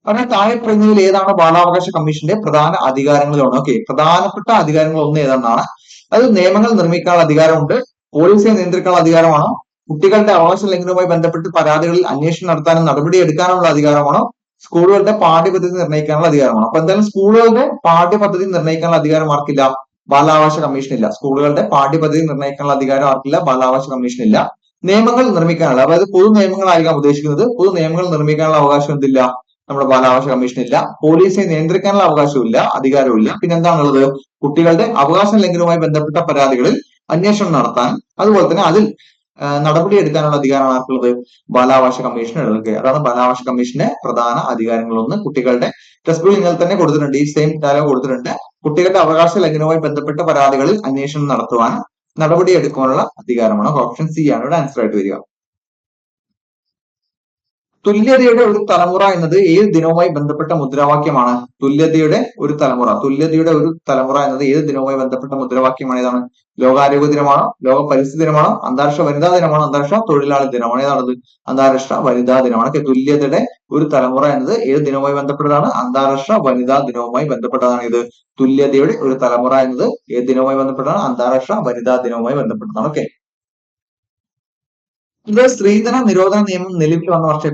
അതിനാൽ താഴെ പറയുന്നതിൽ ഏതാണ് ബാലാവകാശ കമ്മീഷന്റെ പ്രധാന അധികാരങ്ങളിലൊന്ന്. ഓക്കെ, പ്രധാനപ്പെട്ട അധികാരങ്ങൾ ഒന്ന് ഏതെന്നാണ്, അത് നിയമങ്ങൾ നിർമ്മിക്കാനുള്ള അധികാരമുണ്ട്, പോലീസിനെ നിയന്ത്രിക്കാനുള്ള അധികാരമാണോ, കുട്ടികളുടെ അവകാശ ലംഘനവുമായി ബന്ധപ്പെട്ട് പരാതികളിൽ അന്വേഷണം നടത്താനും നടപടി എടുക്കാനുള്ള അധികാരമാണോ, സ്കൂളുകളുടെ പാഠ്യപദ്ധതി നിർണ്ണയിക്കാനുള്ള അധികാരമാണോ. അപ്പൊ എന്തായാലും സ്കൂളുകളുടെ പാഠ്യപദ്ധതി നിർണ്ണയിക്കാനുള്ള അധികാരം ആർക്കില്ല, ബാലാവകാശ കമ്മീഷനില്ല. സ്കൂളുകളുടെ പാഠ്യപദ്ധതി നിർണ്ണയിക്കാനുള്ള അധികാരം ആർക്കില്ല, ബാലാവകാശ കമ്മീഷനില്ല. നിയമങ്ങൾ നിർമ്മിക്കാനുള്ള, അതായത് പൊതു നിയമങ്ങളായിരിക്കാം ഉദ്ദേശിക്കുന്നത്, പൊതു നിയമങ്ങൾ നിർമ്മിക്കാനുള്ള അവകാശം എന്തില്ല, നമ്മുടെ ബാലാവകാശ കമ്മീഷനില്ല. പോലീസിനെ നിയന്ത്രിക്കാനുള്ള അവകാശമില്ല, അധികാരമില്ല. പിന്നെ എന്താണുള്ളത്, കുട്ടികളുടെ അവകാശ ലംഘനവുമായി ബന്ധപ്പെട്ട പരാതികളിൽ അന്വേഷണം നടത്താൻ അതുപോലെ തന്നെ അതിൽ നടപടി എടുക്കാനുള്ള അധികാരമാണ് ആർക്കുള്ളത്, ബാലാവകാശ കമ്മീഷൻ എടുക്കുക. അതാണ് ബാലാവകാശ കമ്മീഷന്റെ പ്രധാന അധികാരങ്ങളൊന്ന്. കുട്ടികളുടെ ടെക്സ്റ്റ് ബുക്കിൽ ഇങ്ങനെ തന്നെ കൊടുത്തിട്ടുണ്ട്, ഈ സെയിം ഡയലോഗ് കൊടുത്തിട്ടുണ്ട്. കുട്ടികളുടെ അവകാശ ലംഘനവുമായി ബന്ധപ്പെട്ട പരാതികളിൽ അന്വേഷണം നടത്തുവാൻ നടപടി എടുക്കാനുള്ള അധികാരമാണ്. ഓപ്ഷൻ സി ആണ് ഇവിടെ ആൻസർ ആയിട്ട് വരിക. തുല്യതയുടെ ഒരു തലമുറ എന്നത് ഏത് ദിനവുമായി ബന്ധപ്പെട്ട മുദ്രാവാക്യമാണ്, തുല്യതയുടെ ഒരു തലമുറ എന്നത് ഏത് ദിനവുമായി ബന്ധപ്പെട്ട മുദ്രാവാക്യമാണ്, ഏതാണ്, ലോകാരോഗ്യ ദിനമാണോ, ലോക പരിസ്ഥിതി ദിനമാണോ, അന്താരാഷ്ട്ര വനിതാ ദിനമാണോ, അന്താരാഷ്ട്ര തൊഴിലാളി ദിനമാണോ, ഏതാണത്, അന്താരാഷ്ട്ര വനിതാ ദിനമാണ്. തുല്യതയുടെ ഒരു തലമുറ എന്നത് ഏത് ദിനവുമായി ബന്ധപ്പെട്ടതാണ്, അന്താരാഷ്ട്ര വനിതാ ദിനവുമായി ബന്ധപ്പെട്ടതാണ്. ഇത് തുല്യതയുടെ ഒരു തലമുറ എന്നത് ഏത് ദിനവുമായി ബന്ധപ്പെട്ടതാണ്, അന്താരാഷ്ട്ര വനിതാ ദിനവുമായി ബന്ധപ്പെട്ടതാണ്. ഓക്കെ, ഇത് സ്ത്രീധന നിരോധന നിയമം നിലവിൽ വന്ന വർഷം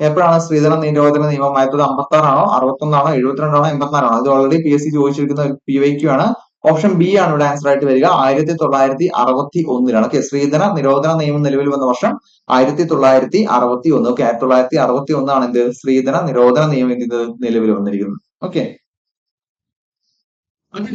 എപ്പോഴാണ് സ്ത്രീധന നിരോധന നിയമം 1956 ആണോ, 61 ആണോ, 72 ആണോ, 84 ആണോ. ഇത് ഓൾറെഡി PSC ചോദിച്ചിരിക്കുന്ന PYQ ആണ്. ഓപ്ഷൻ ബി ആണ് ഇവിടെ ആൻസർ ആയിട്ട് വരിക. 1961. ഓക്കെ, സ്ത്രീധന നിരോധന നിയമം നിലവിൽ വന്ന വർഷം 1961. ഓക്കെ, 1961 ആണ് എന്ത്, സ്ത്രീധന നിരോധന നിയമം ഇത് നിലവിൽ വന്നിരിക്കുന്നത്. ഓക്കെ,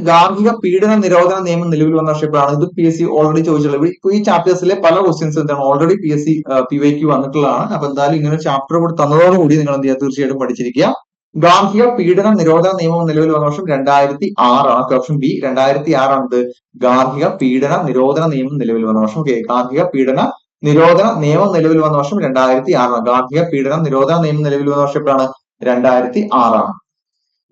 ഗാർഹിക പീഡന നിരോധന നിയമം നിലവിൽ വന്ന വർഷം എപ്പോഴാണ്, ഇത് PSC ഓൾറെഡി ചോദിച്ചിട്ടുള്ളത്. ഈ ചാപ്റ്റേഴ്സിലെ പല ക്വസ്റ്റ്യൻസ് എന്താണ് ഓൾറെഡി PSC PYQ വന്നിട്ടുള്ളതാണ്. അപ്പൊ എന്തായാലും ഇങ്ങനെ ചാപ്റ്റർ കൂടി തന്നതോടുകൂടി നിങ്ങൾ എന്ത് ചെയ്യുക, തീർച്ചയായിട്ടും പഠിച്ചിരിക്കുക. ഗാർഹിക പീഡന നിരോധന നിയമം നിലവിൽ വന്ന വർഷം 2006 ആണ്. ഓപ്ഷൻ ബി 2006 ആണ്. ഗാർഹിക പീഡന നിരോധന നിയമം നിലവിൽ വന്ന വർഷം. ഓക്കെ, ഗാർഹിക പീഡന നിരോധന നിയമം നിലവിൽ വന്ന വർഷം 2006 ആണ്. ഗാർഹിക പീഡന നിരോധന നിയമം നിലവിൽ വന്ന വർഷം എപ്പോഴാണ്, 2006 ആണ്.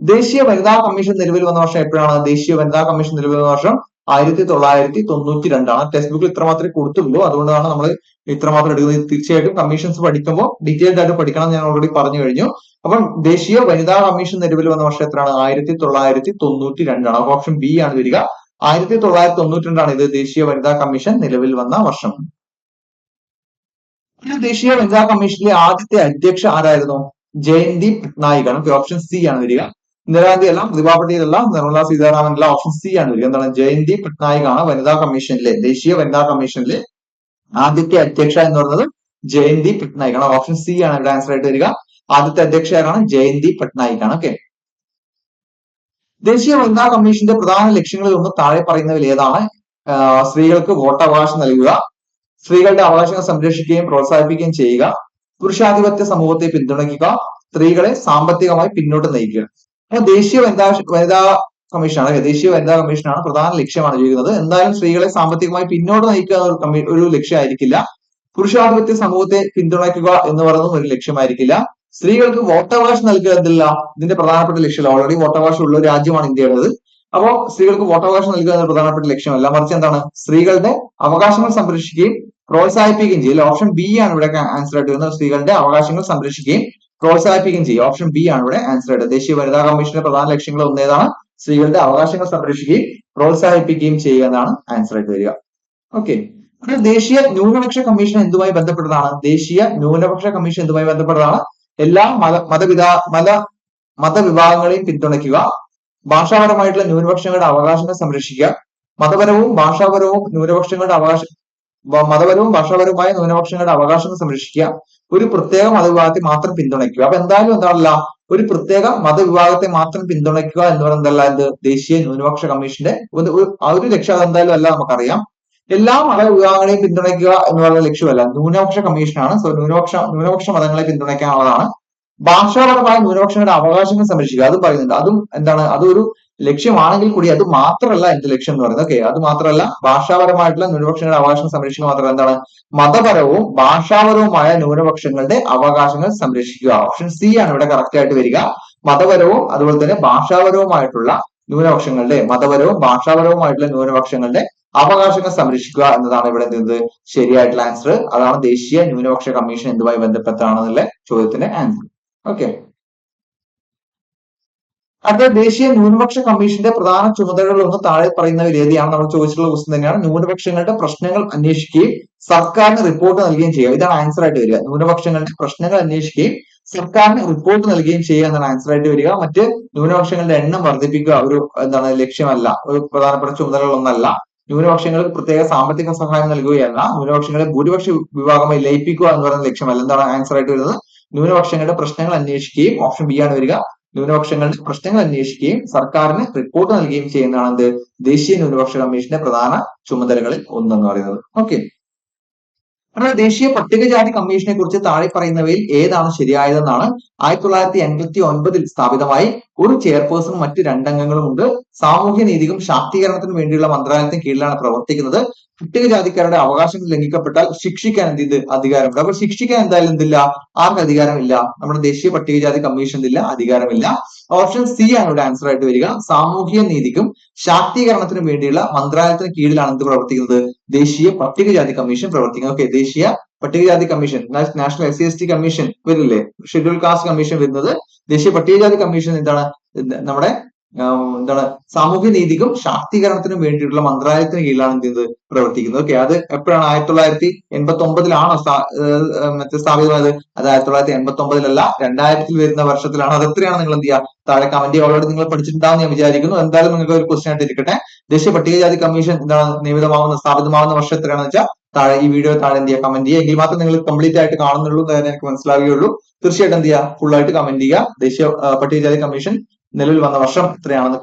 ദേശീയ വനിതാ കമ്മീഷൻ നിലവിൽ വന്ന വർഷം എപ്പോഴാണ്, ദേശീയ വനിതാ കമ്മീഷൻ നിലവിൽ വന്ന വർഷം 1992 ആണ്. ടെക്സ്റ്റ് ബുക്കിൽ ഇത്ര മാത്രമേ കൊടുത്തുള്ളൂ, അതുകൊണ്ടാണ് നമ്മൾ ഇത്രമാത്രം എടുക്കുന്നത്. തീർച്ചയായിട്ടും കമ്മീഷൻസ് പഠിക്കുമ്പോൾ ഡീറ്റെയിൽഡ് ആയിട്ട് പഠിക്കണം, ഞാൻ ഓൾറെഡി പറഞ്ഞു കഴിഞ്ഞു. അപ്പം ദേശീയ വനിതാ കമ്മീഷൻ നിലവിൽ വന്ന വർഷം എത്രയാണ്, 1992 ആണ്. ഓപ്ഷൻ ബി ആണ് വരിക. 1992 ആണ് ഇത് ദേശീയ വനിതാ കമ്മീഷൻ നിലവിൽ വന്ന വർഷം. ദേശീയ വനിതാ കമ്മീഷനിലെ ആദ്യത്തെ അധ്യക്ഷ ആരായിരുന്നു, ജയന്തി പട്നായിക് ആണ്. ഓപ്ഷൻ സി ആണ് വരിക. ഇന്ദിരാഗാന്ധി അല്ല, പ്രതിഭാ പട്ടേൽ അല്ല, നിർമ്മല സീതാരാമൻ അല്ല, ഓപ്ഷൻ സി ആണ് വരിക. എന്താണ്, ജയന്തി പട്നായിക് ആണ് വനിതാ കമ്മീഷനിലെ, ദേശീയ വനിതാ കമ്മീഷനിലെ ആദ്യത്തെ അധ്യക്ഷ എന്ന് പറയുന്നത് ജയന്തി പട്നായിക് ആണ്. ഓപ്ഷൻ സി ആണ് ഇവിടെ ആൻസർ ആയിട്ട് വരിക. ആദ്യത്തെ അധ്യക്ഷ ആരാണ്, ജയന്തി പട്നായിക് ആണ്. ഓക്കെ, ദേശീയ വനിതാ കമ്മീഷന്റെ പ്രധാന ലക്ഷ്യങ്ങളിൽ ഒന്ന് താഴെ പറയുന്നതിൽ ഏതാണ്? സ്ത്രീകൾക്ക് വോട്ടവകാശം നൽകുക, സ്ത്രീകളുടെ അവകാശങ്ങൾ സംരക്ഷിക്കുകയും പ്രോത്സാഹിപ്പിക്കുകയും ചെയ്യുക, പുരുഷാധിപത്യ സമൂഹത്തെ പിന്തുണയ്ക്കുക, സ്ത്രീകളെ സാമ്പത്തികമായി പിന്നോട്ട് നയിക്കുക. അപ്പോൾ ദേശീയ വനിതാ കമ്മീഷനാണ്, ദേശീയ വനിതാ കമ്മീഷനാണ് പ്രധാന ലക്ഷ്യമാണ് ചെയ്യുന്നത്. എന്തായാലും സ്ത്രീകളെ സാമ്പത്തികമായി പിന്നോട്ട് നയിക്കുക ഒരു ലക്ഷ്യമായിരിക്കില്ല. പുരുഷാധിപത്യ സമൂഹത്തെ പിന്തുണയ്ക്കുക എന്ന് പറയുന്നതും ഒരു ലക്ഷ്യമായിരിക്കില്ല. സ്ത്രീകൾക്ക് വോട്ടവകാശം നൽകുക എന്തില്ല ഇതിന്റെ പ്രധാനപ്പെട്ട ലക്ഷ്യമല്ല. ഓൾറെഡി വോട്ടവകാശം ഉള്ള ഒരു രാജ്യമാണ് ഇന്ത്യയുടേത്. അപ്പോൾ സ്ത്രീകൾക്ക് വോട്ടവകാശം നൽകുക എന്ന പ്രധാനപ്പെട്ട ലക്ഷ്യമല്ല, മറിച്ച് എന്താണ്, സ്ത്രീകളുടെ അവകാശങ്ങൾ സംരക്ഷിക്കുകയും പ്രോത്സാഹിപ്പിക്കുകയും ചെയ്യും. ഓപ്ഷൻ ബി ആണ് ഇവിടെ ആൻസർ ആയിട്ട് വരുന്നത്. സ്ത്രീകളുടെ അവകാശങ്ങൾ സംരക്ഷിക്കുകയും പ്രോത്സാഹിപ്പിക്കുകയും ചെയ്യും. ഓപ്ഷൻ ബി ആണ് ഇവിടെ ആൻസർ ആയിട്ട്. ദേശീയ വനിതാ കമ്മീഷന്റെ പ്രധാന ലക്ഷ്യങ്ങൾ ഒന്നേതാണ്? സ്ത്രീകളുടെ അവകാശങ്ങൾ സംരക്ഷിക്കുകയും പ്രോത്സാഹിപ്പിക്കുകയും ചെയ്യുക എന്നാണ് ആൻസർ ആയിട്ട് വരിക. ഓക്കെ, ദേശീയ ന്യൂനപക്ഷ കമ്മീഷൻ എന്തുമായി ബന്ധപ്പെട്ടതാണ്? ദേശീയ ന്യൂനപക്ഷ കമ്മീഷൻ എന്തുമായി ബന്ധപ്പെട്ടതാണ്? എല്ലാ മതവിഭാഗങ്ങളെയും പിന്തുണയ്ക്കുക, ഭാഷാപരമായിട്ടുള്ള ന്യൂനപക്ഷങ്ങളുടെ അവകാശങ്ങൾ സംരക്ഷിക്കുക, മതപരവും ഭാഷാപരവുമായ ന്യൂനപക്ഷങ്ങളുടെ അവകാശങ്ങൾ സംരക്ഷിക്കുക, ഒരു പ്രത്യേക മതവിഭാഗത്തെ മാത്രം പിന്തുണയ്ക്കുക. അപ്പൊ എന്തായാലും എന്താണല്ല, ഒരു പ്രത്യേക മതവിഭാഗത്തെ മാത്രം പിന്തുണയ്ക്കുക എന്ന് പറയുന്നതല്ല എന്ത് ദേശീയ ന്യൂനപക്ഷ കമ്മീഷന്റെ ഒരു ലക്ഷ്യം എന്തായാലും അല്ല, നമുക്കറിയാം. എല്ലാ മതവിഭാഗങ്ങളെയും പിന്തുണയ്ക്കുക എന്ന് പറയുന്ന ലക്ഷ്യമല്ല, ന്യൂനപക്ഷ കമ്മീഷനാണ്. സോ ന്യൂനപക്ഷ മതങ്ങളെ പിന്തുണയ്ക്കാനുള്ളതാണ്. ഭാഷാപരമായ ന്യൂനപക്ഷങ്ങളുടെ അവകാശങ്ങൾ സംരക്ഷിക്കുക, അതും പറയുന്നുണ്ട്. അതും എന്താണ്, അതൊരു ലക്ഷ്യമാണെങ്കിൽ കൂടി അത് മാത്രമല്ല എന്റെ ലക്ഷ്യം എന്ന് പറയുന്നത്. ഓക്കെ, അത് മാത്രമല്ല, ഭാഷാപരമായിട്ടുള്ള ന്യൂനപക്ഷങ്ങളുടെ അവകാശം സംരക്ഷിക്കുക മാത്രമല്ല, എന്താണ്, മതപരവും ഭാഷാപരവുമായ ന്യൂനപക്ഷങ്ങളുടെ അവകാശങ്ങൾ സംരക്ഷിക്കുക. ഓപ്ഷൻ സി ആണ് ഇവിടെ കറക്റ്റ് ആയിട്ട് വരിക. മതപരവും അതുപോലെ തന്നെ ഭാഷാപരവുമായിട്ടുള്ള ന്യൂനപക്ഷങ്ങളുടെ അവകാശങ്ങൾ സംരക്ഷിക്കുക എന്നതാണ് ഇവിടെ എന്ത് ശരിയായിട്ടുള്ള ആൻസർ. അതാണ് ദേശീയ ന്യൂനപക്ഷ കമ്മീഷൻ എന്തുമായി ബന്ധപ്പെട്ടാണെന്നുള്ള ചോദ്യത്തിന്റെ ആൻസർ. ഓക്കെ, അടുത്ത ദേശീയ ന്യൂനപക്ഷ കമ്മീഷന്റെ പ്രധാന ചുമതലകളിൽ ഒന്ന് താഴെ പറയുന്നവയിൽ ഏതാണ്? നമ്മൾ ചോദിച്ചിട്ടുള്ള ക്വസ്റ്റ്യൻ തന്നെയാണ്. ന്യൂനപക്ഷങ്ങളുടെ പ്രശ്നങ്ങൾ അന്വേഷിക്കുകയും സർക്കാരിന് റിപ്പോർട്ട് നൽകുകയും ചെയ്യുക. ഇതാണ് ആൻസർ ആയിട്ട് വരിക. ന്യൂനപക്ഷങ്ങളുടെ പ്രശ്നങ്ങൾ അന്വേഷിക്കുകയും സർക്കാരിന് റിപ്പോർട്ട് നൽകുകയും ചെയ്യുക എന്നാണ് ആൻസർ ആയിട്ട് വരിക. മറ്റ് ന്യൂനപക്ഷങ്ങളുടെ എണ്ണം വർദ്ധിപ്പിക്കുക ഒരു ലക്ഷ്യമല്ല, ഒരു പ്രധാനപ്പെട്ട ചുമതലകളൊന്നല്ല. ന്യൂനപക്ഷങ്ങൾക്ക് പ്രത്യേക സാമ്പത്തിക സഹായം നൽകുകയല്ല. ന്യൂനപക്ഷങ്ങളെ ഭൂരിപക്ഷ വിഭാഗമായി ലയിപ്പിക്കുക എന്ന് പറയുന്ന ലക്ഷ്യമല്ല. എന്താണ് ആൻസർ ആയിട്ട് വരുന്നത്? ന്യൂനപക്ഷങ്ങളുടെ പ്രശ്നങ്ങൾ അന്വേഷിക്കുകയും, ഓപ്ഷൻ ബി ആണ് വരിക. ന്യൂനപക്ഷങ്ങളുടെ പ്രശ്നങ്ങൾ അന്വേഷിക്കുകയും സർക്കാരിന് റിപ്പോർട്ട് നൽകുകയും ചെയ്യുന്നതാണ് എന്ത് ദേശീയ ന്യൂനപക്ഷ കമ്മീഷന്റെ പ്രധാന ചുമതലകളിൽ ഒന്നെന്ന് പറയുന്നത്. ഓക്കെ, എന്നാൽ ദേശീയ പട്ടികജാതി കമ്മീഷനെ കുറിച്ച് താഴെ പറയുന്നവയിൽ ഏതാണ് ശരിയായതെന്നാണ്. 1989 സ്ഥാപിതമായി. ഒരു ചെയർപേഴ്സണും മറ്റ് 2 അംഗങ്ങളും ഉണ്ട്. സാമൂഹ്യ നീതിക്കും ശാക്തീകരണത്തിനും വേണ്ടിയുള്ള മന്ത്രാലയത്തിന് കീഴിലാണ് പ്രവർത്തിക്കുന്നത്. പട്ടികജാതിക്കാരുടെ അവകാശങ്ങൾ ലംഘിക്കപ്പെട്ടാൽ ശിക്ഷിക്കാൻ അധികാരമുണ്ട്. അപ്പൊ ശിക്ഷിക്കാൻ എന്തായാലും എന്തില്ല, ആർക്ക് അധികാരമില്ല? നമ്മുടെ ദേശീയ പട്ടികജാതി കമ്മീഷൻ അധികാരമില്ല. ഓപ്ഷൻ സി ആണ് ഇവിടെ ആൻസർ ആയിട്ട് വരിക. സാമൂഹ്യ നീതിക്കും ശാക്തീകരണത്തിനും വേണ്ടിയുള്ള മന്ത്രാലയത്തിന് കീഴിലാണ് എന്ത് പ്രവർത്തിക്കുന്നത്? ദേശീയ പട്ടികജാതി കമ്മീഷൻ പ്രവർത്തിക്കുന്നത്. ഓക്കെ, ദേശീയ പട്ടികജാതി കമ്മീഷൻ, നാഷണൽ SC/ST കമ്മീഷൻ വരില്ലേ, ഷെഡ്യൂൾ കാസ്റ്റ് കമ്മീഷൻ വരുന്നത്. ദേശീയ പട്ടികജാതി കമ്മീഷൻ എന്താണ്, നമ്മുടെ സാമൂഹ്യ നീതിക്കും ശാക്തീകരണത്തിനും വേണ്ടിയിട്ടുള്ള മന്ത്രാലയത്തിന് കീഴിലാണ് എന്ത് ചെയ്യുന്നത്, പ്രവർത്തിക്കുന്നത്. ഓക്കെ, അത് എപ്പോഴാണ്? 1989 സ്ഥാപിതമായത്. അത് 1989 2000 വരുന്ന വർഷത്തിലാണ്. അത് എത്രയാണ് നിങ്ങൾ എന്ത് ചെയ്യുക, താഴെ കമന്റ് ചെയ്യുക. ഓൾറെഡി നിങ്ങൾ പഠിച്ചിട്ടുണ്ടാവും ഞാൻ വിചാരിക്കുന്നു. എന്തായാലും നിങ്ങൾക്ക് ഒരു ക്വസ്റ്റ്യൻ ആയിട്ട് ഇരിക്കട്ടെ. ദേശീയ പട്ടികജാതി കമ്മീഷൻ സ്ഥാപിതമാവുന്ന വർഷം എത്രയാണെന്ന് വെച്ചാൽ താഴെ ഈ വീഡിയോ താഴെ എന്ത് ചെയ്യുക, കമന്റ് ചെയ്യുക. എങ്കിൽ മാത്രം നിങ്ങൾ കംപ്ലീറ്റ് ആയിട്ട് കാണുന്നുള്ളൂ എന്ന് എനിക്ക് മനസ്സിലാവുകയുള്ളൂ. തീർച്ചയായിട്ടും എന്ത് ചെയ്യുക, ഫുൾ ആയിട്ട് കമന്റ് ചെയ്യുക. ദേശീയ പട്ടികജാതി കമ്മീഷൻ നിലവിൽ വന്ന വർഷം എത്രയാണെന്ന്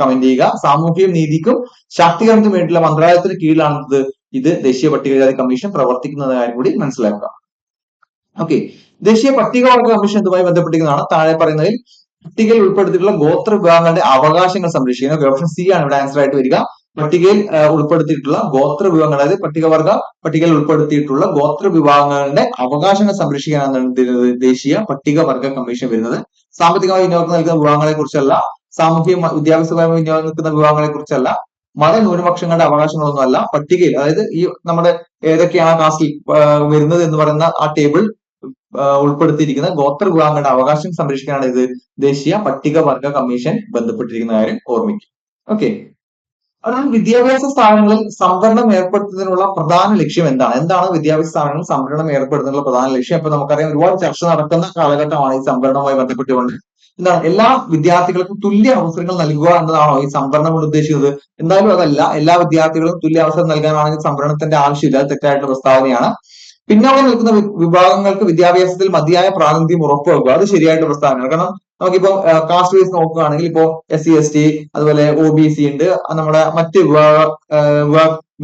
കമന്റ് ചെയ്യുക. സാമൂഹ്യ നീതിക്കും ശാക്തീകരണത്തിനും വേണ്ടിയുള്ള മന്ത്രാലയത്തിന് കീഴിലാണ് ഇത് ദേശീയ പട്ടികജാതി കമ്മീഷൻ പ്രവർത്തിക്കുന്ന കാര്യം കൂടി മനസ്സിലാക്കുക. ഓക്കെ, ദേശീയ പട്ടികവർഗ കമ്മീഷൻ എന്തുമായി ബന്ധപ്പെട്ടിരിക്കുന്നതാണ്? താഴെ പറയുന്നതിൽ പട്ടികയിൽ ഉൾപ്പെടുത്തിയിട്ടുള്ള ഗോത്ര വിഭാഗങ്ങളുടെ അവകാശങ്ങൾ സംരക്ഷിക്കുന്നത്. ഓപ്ഷൻ സി ആണ് ഇവിടെ ആൻസർ ആയിട്ട് വരിക. പട്ടികയിൽ ഉൾപ്പെടുത്തിയിട്ടുള്ള ഗോത്ര വിഭാഗങ്ങൾ, അതായത് പട്ടികയിൽ ഉൾപ്പെടുത്തിയിട്ടുള്ള ഗോത്ര വിഭാഗങ്ങളുടെ അവകാശങ്ങൾ സംരക്ഷിക്കാനാണ് ദേശീയ പട്ടികവർഗ കമ്മീഷൻ വരുന്നത്. സാമ്പത്തികമായി വിനിയോഗം നൽകുന്ന വിഭാഗങ്ങളെ കുറിച്ചല്ല, സാമൂഹിക വിദ്യാഭ്യാസപരമായി വിനിയോഗം നൽകുന്ന വിഭാഗങ്ങളെ കുറിച്ചല്ല, മതന്യൂനപക്ഷങ്ങളുടെ അവകാശങ്ങളൊന്നുമല്ല. പട്ടികയിൽ, അതായത് ഈ നമ്മുടെ ഏതൊക്കെയാണ് കാസ്റ്റിൽ വരുന്നത് എന്ന് പറയുന്ന ആ ടേബിൾ ഉൾപ്പെടുത്തിയിരിക്കുന്ന ഗോത്ര വിഭാഗങ്ങളുടെ അവകാശം സംരക്ഷിക്കാനാണ് ഇത് ദേശീയ പട്ടികവർഗ കമ്മീഷൻ ബന്ധപ്പെട്ടിരിക്കുന്ന കാര്യം ഓർമ്മിക്കും. ഓക്കെ, അതാണ് വിദ്യാഭ്യാസ സ്ഥാപനങ്ങളിൽ സംവരണം ഏർപ്പെടുത്തുന്നതിനുള്ള പ്രധാന ലക്ഷ്യം എന്താണ് വിദ്യാഭ്യാസ സ്ഥാപനങ്ങളിൽ സംവരണം ഏർപ്പെടുത്തുന്നതിനുള്ള പ്രധാന ലക്ഷ്യം? ഇപ്പൊ നമുക്കറിയാം ഒരുപാട് ചർച്ച നടക്കുന്ന കാലഘട്ടമാണ് ഈ സംവരണവുമായി ബന്ധപ്പെട്ടുകൊണ്ട്. എന്താണ്, എല്ലാ വിദ്യാർത്ഥികൾക്കും തുല്യ അവസരങ്ങൾ നൽകുക എന്നതാണോ ഈ സംവരണം കൊണ്ട് ഉദ്ദേശിക്കുന്നത്? എന്തായാലും അതല്ല. എല്ലാ വിദ്യാർത്ഥികൾക്കും തുല്യ അവസരം നൽകാനാണെങ്കിൽ സംവരണത്തിന്റെ ആവശ്യമില്ല, അത് തെറ്റായിട്ടുള്ള പ്രസ്താവനയാണ്. പിന്നോക്കം നിൽക്കുന്ന വിഭാഗങ്ങൾക്ക് വിദ്യാഭ്യാസത്തിൽ മതിയായ പ്രാതിനിധ്യം ഉറപ്പുവെക്കുക, അത് ശരിയായിട്ട് പ്രസ്താവനയാണ്. കാരണം നമുക്കിപ്പോ കാസ്റ്റ് വൈസ് നോക്കുകയാണെങ്കിൽ ഇപ്പോ SC ST അതുപോലെ OBC ഉണ്ട്, നമ്മുടെ മറ്റ്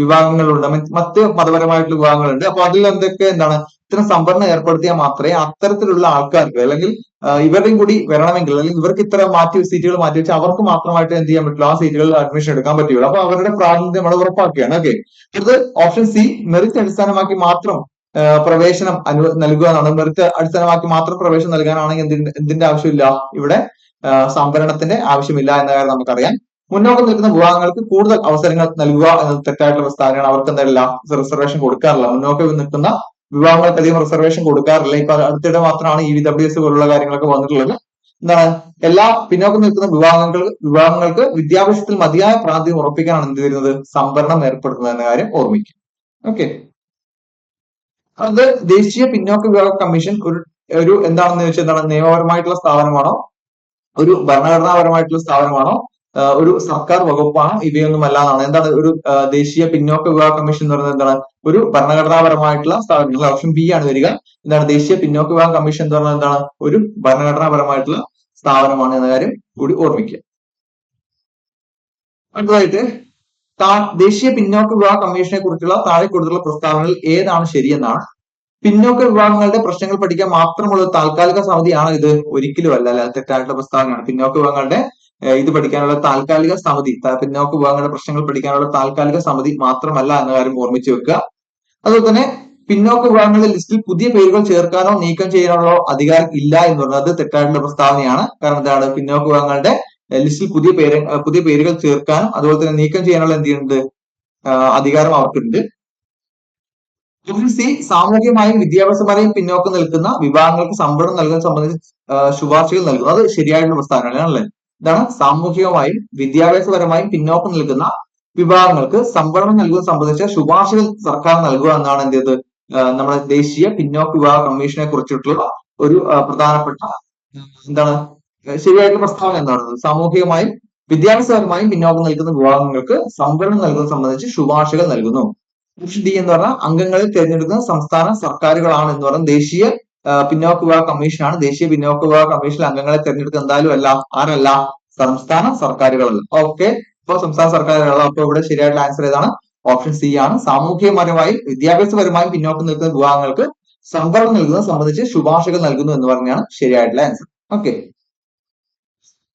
വിഭാഗങ്ങളുണ്ട്, മറ്റ് മതപരമായിട്ടുള്ള വിഭാഗങ്ങളുണ്ട്. അപ്പൊ അതിൽ എന്തൊക്കെ എന്താണ് ഇത്തരം സംവരണം ഏർപ്പെടുത്തിയാൽ മാത്രമേ അത്തരത്തിലുള്ള ആൾക്കാർക്ക് അല്ലെങ്കിൽ ഇവരുടെയും കൂടി വരണമെങ്കിൽ അല്ലെങ്കിൽ ഇവർക്ക് ഇത്ര സീറ്റുകൾ മാറ്റി വെച്ചാൽ അവർക്ക് മാത്രമായിട്ട് എന്ത് ചെയ്യാൻ പറ്റുള്ളൂ, ആ സീറ്റുകളിൽ അഡ്മിഷൻ എടുക്കാൻ പറ്റുള്ളൂ. അപ്പൊ അവരുടെ പ്രാതിനിധ്യം നമ്മൾ ഉറപ്പാക്കുകയാണ്. ഓക്കെ, ഇത് ഓപ്ഷൻ സി മെറിറ്റ് അടിസ്ഥാനമാക്കി മാത്രം പ്രവേശനം നൽകുക എന്നാണ്. മെറിറ്റ് അടിസ്ഥാനമാക്കി മാത്രം പ്രവേശനം നൽകാനാണെങ്കിൽ എന്തിന്റെ ആവശ്യമില്ല, ഇവിടെ സംവരണത്തിന്റെ ആവശ്യമില്ല എന്ന കാര്യം നമുക്കറിയാം. മുന്നോക്കം നിൽക്കുന്ന വിഭാഗങ്ങൾക്ക് കൂടുതൽ അവസരങ്ങൾ നൽകുക എന്നത് തെറ്റായിട്ടുള്ള പ്രസ്താവനയാണ്. അവർക്ക് എന്തല്ല റിസർവേഷൻ കൊടുക്കാറില്ല. മുന്നോക്കം നിൽക്കുന്ന വിഭാഗങ്ങൾക്ക് അധികം റിസർവേഷൻ കൊടുക്കാറില്ല. ഇപ്പൊ അടുത്തിടെ മാത്രമാണ് EWS പോലുള്ള കാര്യങ്ങളൊക്കെ വന്നിട്ടുള്ളത്. എന്താണ്, എല്ലാ പിന്നോക്കം നിൽക്കുന്ന വിഭാഗങ്ങൾക്ക് വിദ്യാഭ്യാസത്തിൽ മതിയായ പ്രാതിനിധ്യം ഉറപ്പിക്കാനാണ് എന്ത് ചെയ്യുന്നത്, സംവരണം ഏർപ്പെടുത്തുന്നത് എന്ന കാര്യം ഓർമ്മിക്കും. ഓക്കെ, അത് ദേശീയ പിന്നോക്ക വിഭാഗ കമ്മീഷൻ ഒരു എന്താണെന്ന് ചോദിച്ചാൽ എന്താണ്, നിയമപരമായിട്ടുള്ള സ്ഥാപനമാണോ, ഒരു ഭരണഘടനാപരമായിട്ടുള്ള സ്ഥാപനമാണോ, ഒരു സർക്കാർ വകുപ്പാണോ, ഇവയൊന്നും അല്ല എന്നാണ്. എന്താണ് ഒരു ദേശീയ പിന്നോക്ക വിഭാഗ കമ്മീഷൻ എന്ന് പറയുന്നത്, എന്താണ് ഒരു ഭരണഘടനാപരമായിട്ടുള്ള സ്ഥാപനം. ഓപ്ഷൻ ബി ആണ് വരിക. എന്താണ് ദേശീയ പിന്നോക്ക വിഭാഗ കമ്മീഷൻ എന്ന് പറഞ്ഞാൽ എന്താണ്, ഒരു ഭരണഘടനാപരമായിട്ടുള്ള സ്ഥാപനമാണ് എന്ന കാര്യം കൂടി ഓർമ്മിക്കുക. അടുത്തതായിട്ട് ദേശീയ പിന്നോക്ക വിഭാഗ കമ്മീഷനെ കുറിച്ചുള്ള താഴെ കൊടുത്തുള്ള പ്രസ്താവനകൾ ഏതാണ് ശരിയെന്നാണ്. പിന്നോക്ക വിഭാഗങ്ങളുടെ പ്രശ്നങ്ങൾ പഠിക്കാൻ മാത്രമുള്ള ഒരു താൽക്കാലിക സമിതിയാണോ ഇത്? ഒരിക്കലും അല്ല, അല്ല, തെറ്റായിട്ടുള്ള പ്രസ്താവനയാണ്. പിന്നോക്ക വിഭാഗങ്ങളുടെ ഇത് പഠിക്കാനുള്ള താൽക്കാലിക സമിതി, പിന്നോക്ക വിഭാഗങ്ങളുടെ പ്രശ്നങ്ങൾ പഠിക്കാനുള്ള താൽക്കാലിക സമിതി മാത്രമല്ല എന്ന കാര്യം ഓർമ്മിച്ചു വെക്കുക. അതുപോലെ തന്നെ പിന്നോക്ക വിഭാഗങ്ങളുടെ ലിസ്റ്റിൽ പുതിയ പേരുകൾ ചേർക്കാനോ നീക്കം ചെയ്യാനോ അധികാരം ഇല്ല എന്ന് പറയുന്നത് തെറ്റായിട്ടുള്ള പ്രസ്താവനയാണ്. കാരണം എന്താണ്, പിന്നോക്ക വിഭാഗങ്ങളുടെ ലിസ്റ്റിൽ പുതിയ പേരുകൾ ചേർക്കാനും അതുപോലെ തന്നെ നീക്കം ചെയ്യാനുള്ള എന്ത് ചെയ്യുന്നുണ്ട്, അധികാരം അവർക്കുണ്ട്. ഓപ്ഷൻ സി സാമൂഹികമായും വിദ്യാഭ്യാസപരമായും പിന്നോക്കം നിൽക്കുന്ന വിഭാഗങ്ങൾക്ക് സംവരണം നൽകുന്നത് സംബന്ധിച്ച് ശുപാർശകൾ നൽകുന്നു. അത് ശരിയായിട്ടുള്ള പ്രസ്താവനയാണല്ലേ. ഇതാണ് സാമൂഹികമായും വിദ്യാഭ്യാസപരമായും പിന്നോക്കം നിൽക്കുന്ന വിഭാഗങ്ങൾക്ക് സംവരണം നൽകുന്നത് സംബന്ധിച്ച ശുപാർശകൾ സർക്കാർ നൽകുക എന്നാണ് എന്ത് ചെയ്തത്, നമ്മുടെ ദേശീയ പിന്നോക്ക വിഭാഗ കമ്മീഷനെ കുറിച്ചിട്ടുള്ള ഒരു പ്രധാനപ്പെട്ട എന്താണ് ശരിയായിട്ടുള്ള പ്രസ്താവന എന്താണ്, സാമൂഹികമായും വിദ്യാഭ്യാസപരമായും പിന്നോക്കം നിൽക്കുന്ന വിഭാഗങ്ങൾക്ക് സംവരണം നൽകുന്നത് സംബന്ധിച്ച് ശുപാർശകൾ നൽകുന്നു. ഓപ്ഷൻ ഡി എന്ന് പറഞ്ഞാൽ അംഗങ്ങളെ തിരഞ്ഞെടുക്കുന്ന സംസ്ഥാന സർക്കാരുകളാണ് എന്ന് പറഞ്ഞാൽ ദേശീയ പിന്നോക്ക വിഭാഗ കമ്മീഷനാണ്. ദേശീയ പിന്നോക്ക വിഭാഗ കമ്മീഷനിൽ അംഗങ്ങളെ തിരഞ്ഞെടുക്കുന്ന എന്തായാലും അല്ല, ആരല്ല, സംസ്ഥാന സർക്കാരുകളല്ല. ഓക്കെ, ഇപ്പൊ സംസ്ഥാന സർക്കാരുകളല്ല. അപ്പൊ ഇവിടെ ശരിയായിട്ടുള്ള ആൻസർ ഏതാണ്, ഓപ്ഷൻ സി ആണ്. സാമൂഹികപരമായും വിദ്യാഭ്യാസപരമായും പിന്നോക്കം നിൽക്കുന്ന വിഭാഗങ്ങൾക്ക് സംവരണം നൽകുന്നത് സംബന്ധിച്ച് ശുപാർശകൾ നൽകുന്നു എന്ന് പറഞ്ഞാണ് ശരിയായിട്ടുള്ള ആൻസർ. ഓക്കെ,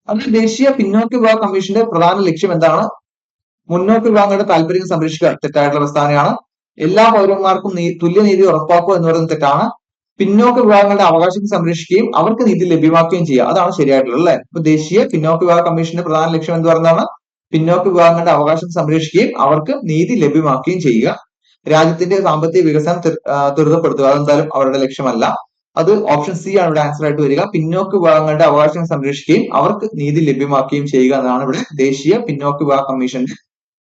അതിൽ ദേശീയ പിന്നോക്ക വിഭാഗ കമ്മീഷന്റെ പ്രധാന ലക്ഷ്യം എന്താണ്, മുന്നോക്ക വിഭാഗങ്ങളുടെ താല്പര്യം സംരക്ഷിക്കുക, തെറ്റായിട്ടുള്ള പ്രസ്താവനയാണ്. എല്ലാ പൗരന്മാർക്കും തുല്യനീതി ഉറപ്പാക്കുക എന്ന് പറയുന്നത് തെറ്റാണ്. പിന്നോക്ക വിഭാഗങ്ങളുടെ അവകാശം സംരക്ഷിക്കുകയും അവർക്ക് നീതി ലഭ്യമാക്കുകയും ചെയ്യുക, അതാണ് ശരിയായിട്ടുള്ളത് അല്ലെ. അപ്പൊ ദേശീയ പിന്നോക്ക വിഭാഗ കമ്മീഷന്റെ പ്രധാന ലക്ഷ്യം എന്ന് പറയുന്നതാണ് പിന്നോക്ക വിഭാഗങ്ങളുടെ അവകാശം സംരക്ഷിക്കുകയും അവർക്ക് നീതി ലഭ്യമാക്കുകയും ചെയ്യുക. രാജ്യത്തിന്റെ സാമ്പത്തിക വികസനം ത്വരിതപ്പെടുത്തുക, അതെന്തായാലും അവരുടെ ലക്ഷ്യമല്ല. അത് ഓപ്ഷൻ സി ആണ് ഇവിടെ ആൻസർ ആയിട്ട് വരിക. പിന്നോക്ക വിഭാഗങ്ങളുടെ അവകാശം സംരക്ഷിക്കുകയും അവർക്ക് നീതി ലഭ്യമാക്കുകയും ചെയ്യുക എന്നാണ് ഇവിടെ ദേശീയ പിന്നോക്ക വിഭാഗ കമ്മീഷന്റെ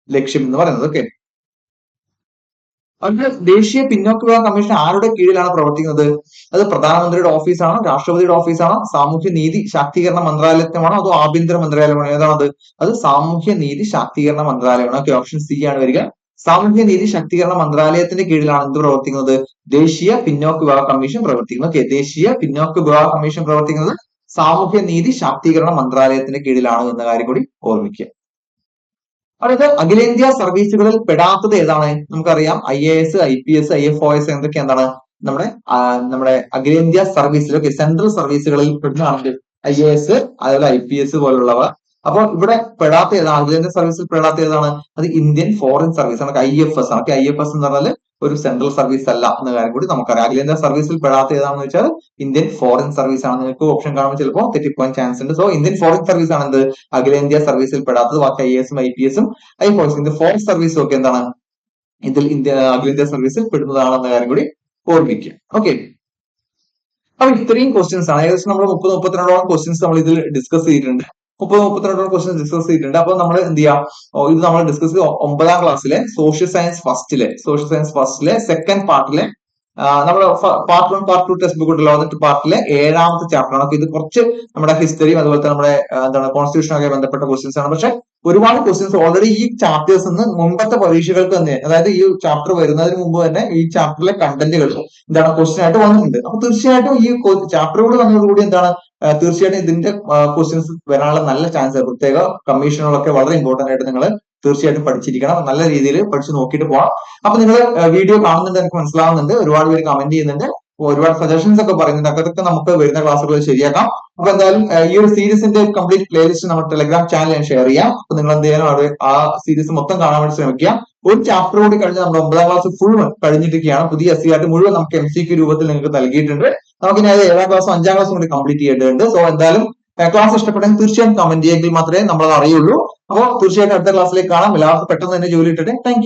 ലക്ഷ്യം എന്ന് പറയുന്നത്. ഓക്കെ, അത് ദേശീയ പിന്നോക്ക വിഭാഗ കമ്മീഷൻ ആരുടെ കീഴിലാണ് പ്രവർത്തിക്കുന്നത്? അത് പ്രധാനമന്ത്രിയുടെ ഓഫീസാണോ, രാഷ്ട്രപതിയുടെ ഓഫീസാണോ, സാമൂഹ്യ നീതി ശാക്തീകരണ മന്ത്രാലയത്തിനാണോ, അതോ ആഭ്യന്തര മന്ത്രാലയമാണോ? ഏതാണത്? അത് സാമൂഹ്യ നീതി ശാക്തീകരണ മന്ത്രാലയമാണ്. ഓക്കെ, ഓപ്ഷൻ സി ആണ് വരിക. സാമൂഹ്യ നീതി ശാക്തീകരണ മന്ത്രാലയത്തിന്റെ കീഴിലാണ് എന്ത് പ്രവർത്തിക്കുന്നത്, ദേശീയ പിന്നോക്ക വിഭാഗ കമ്മീഷൻ പ്രവർത്തിക്കുന്നത്. ഓക്കെ, ദേശീയ പിന്നോക്ക വിഭാഗ കമ്മീഷൻ പ്രവർത്തിക്കുന്നത് സാമൂഹ്യ നീതി ശാക്തീകരണ മന്ത്രാലയത്തിന്റെ കീഴിലാണ് എന്ന കാര്യം കൂടി ഓർമ്മിക്കുക. അതായത് അഖിലേന്ത്യാ സർവീസുകളിൽ പെടാത്തത് ഏതാണ്? നമുക്കറിയാം IAS, IPS, IFOS എന്തൊക്കെ എന്താണ് നമ്മുടെ അഖിലേന്ത്യാ സർവീസിലൊക്കെ സെൻട്രൽ സർവീസുകളിൽ പെടുന്നതാണ് IAS അതുപോലെ IPS പോലുള്ളവ. അപ്പൊ ഇവിടെ പെടാത്ത ഏതാണ്, അഖിലേന്ത്യാ സർവീസിൽ പെടാത്ത ഏതാണ്? അത് ഇന്ത്യൻ ഫോറിൻ സർവീസ് ആണ്, IFS ആണ്. IFS എന്ന് പറഞ്ഞാൽ ഒരു സെൻട്രൽ സർവീസ് അല്ല എന്ന കാര്യം കൂടി നമുക്കറിയാം. അഖിലേന്ത്യാ സർവീസിൽ പെടാത്ത ഏതാണെന്ന് വെച്ചാൽ ഇന്ത്യൻ ഫോറിൻ സർവീസ് ആണ്. നിങ്ങൾക്ക് ഓപ്ഷൻ കാണുമ്പോൾ ചിലപ്പോൾ തെറ്റിപ്പോകാൻ ചാൻസ് ഉണ്ട്. സോ ഇന്ത്യൻ ഫോറിൻ സർവീസ് ആണ് എന്ത്, അഖിലേന്ത്യാ സർവീസിൽ പെടാത്തത്. ബാക്കി IAS, IPS, IFOS Indian foreign സർവീസും ഒക്കെ എന്താണ് ഇതിൽ അഖിലേന്ത്യാ സർവീസിൽ പെടുന്നതാണെന്ന കാര്യം കൂടി ഓർമ്മിക്കുക. ഓക്കെ, അപ്പൊ ഇത്രയും ക്വസ്റ്റ്യൻസ് ആണ്. ഏകദേശം നമ്മൾ 30-32ഓളം ക്വസ്റ്റ്യൻസ് നമ്മൾ ഇതിൽ ഡിസ്കസ് ചെയ്തിട്ടുണ്ട്. 30-32 ക്വസ്റ്റ്യൻസ് ഡിസ്കസ് ചെയ്തിട്ടുണ്ട്. അപ്പൊ നമ്മൾ എന്ത് ചെയ്യാം, ഇത് നമ്മൾ ഡിസ്കസ് ചെയ്ത് 9ാം ക്ലാസ്സിലെ സോഷ്യൽ സയൻസ് ഫസ്റ്റിലെ സെക്കൻഡ് പാർട്ടിലെ നമ്മൾ പാർട്ട് 1, പാർട്ട് 2 ടെക്സ്റ്റ് ബുക്ക് ഉണ്ടല്ലോ, അതിന്റെ പാർട്ടിലെ 7ാമത്തെ ചാപ്റ്റർ ആണ്. ഇത് കുറച്ച് നമ്മുടെ ഹിസ്റ്ററിയും അതുപോലെ തന്നെ നമ്മുടെ എന്താണ് കോൺസ്റ്റിറ്റ്യൂഷനൊക്കെ ബന്ധപ്പെട്ട ക്വസ്റ്റ്യൻസ് ആണ്. പക്ഷെ ഒരുപാട് ക്വസ്റ്റ്യൻസ് ഓൾറെഡി ഈ ചാപ്റ്റേഴ്സ് നിന്ന് മുമ്പത്തെ പരീക്ഷകൾക്ക് തന്നെ, അതായത് ഈ ചാപ്റ്റർ വരുന്നതിന് മുമ്പ് തന്നെ ഈ ചാപ്റ്ററിലെ കണ്ടന്റുകൾ എന്താണ് ക്വസ്റ്റ്യൻ ആയിട്ട് വന്നിട്ടുണ്ട്. അപ്പൊ തീർച്ചയായിട്ടും ഈ ചാപ്റ്ററുകൾ വന്നതോടുകൂടി എന്താണ് തീർച്ചയായിട്ടും ഇതിന്റെ ക്വസ്റ്റ്യൻസ് വരാനുള്ള നല്ല ചാൻസ്, പ്രത്യേക കമ്മീഷനുകളൊക്കെ വളരെ ഇമ്പോർട്ടന്റ് ആയിട്ട് നിങ്ങൾ തീർച്ചയായിട്ടും പഠിച്ചിരിക്കണം. നല്ല രീതിയിൽ പഠിച്ച് നോക്കിയിട്ട് പോകണം. അപ്പൊ നിങ്ങൾ വീഡിയോ കാണുന്നുണ്ട്, എനിക്ക് മനസ്സിലാവുന്നുണ്ട്, ഒരുപാട് പേര് കമന്റ് ചെയ്യുന്നുണ്ട്, ഒരുപാട് സജഷൻസ് ഒക്കെ പറയുന്നുണ്ട്. അതൊക്കെ നമുക്ക് വരുന്ന ക്ലാസ്സുകളിൽ ശരിയാക്കാം. അപ്പൊ എന്തായാലും ഈ ഒരു സീരീസിന്റെ കംപ്ലീറ്റ് പ്ലേലിസ്റ്റ് നമ്മുടെ ടെലഗ്രാം ചാനൽ ഞാൻ ഷെയർ ചെയ്യാം. അപ്പൊ നിങ്ങൾ എന്ത് ചെയ്യണം, ആ സീരീസ് മൊത്തം കാണാൻ വേണ്ടി ശ്രമിക്കുക. ഒരു ചാപ്റ്റർ കൂടി കഴിഞ്ഞ് നമ്മുടെ 9ാം ക്ലാസ് ഫുൾ കഴിഞ്ഞിരിക്കുകയാണ്. പുതിയ SCERT മുഴുവൻ നമുക്ക് MCQ രൂപത്തിൽ നിങ്ങൾക്ക് നൽകിയിട്ടുണ്ട്. നമുക്കിനി അത് 7ാം ക്ലാസ്സും 5ാം ക്ലാസ്സും കൂടി കംപ്ലീറ്റ് ചെയ്യേണ്ടതുണ്ട്. സോ എന്തായാലും ക്ലാസ് ഇഷ്ടപ്പെട്ടെങ്കിൽ തീർച്ചയായും കമന്റ് ചെയ്യുമെങ്കിൽ മാത്രമേ നമ്മളത് അറിയുള്ളൂ. അപ്പോൾ തീർച്ചയായിട്ടും അടുത്ത ക്ലാസ്സിലേക്ക് കാണാം. എല്ലാവർക്കും പെട്ടെന്ന് തന്നെ ജോലി ഇട്ടിട്ട് താങ്ക്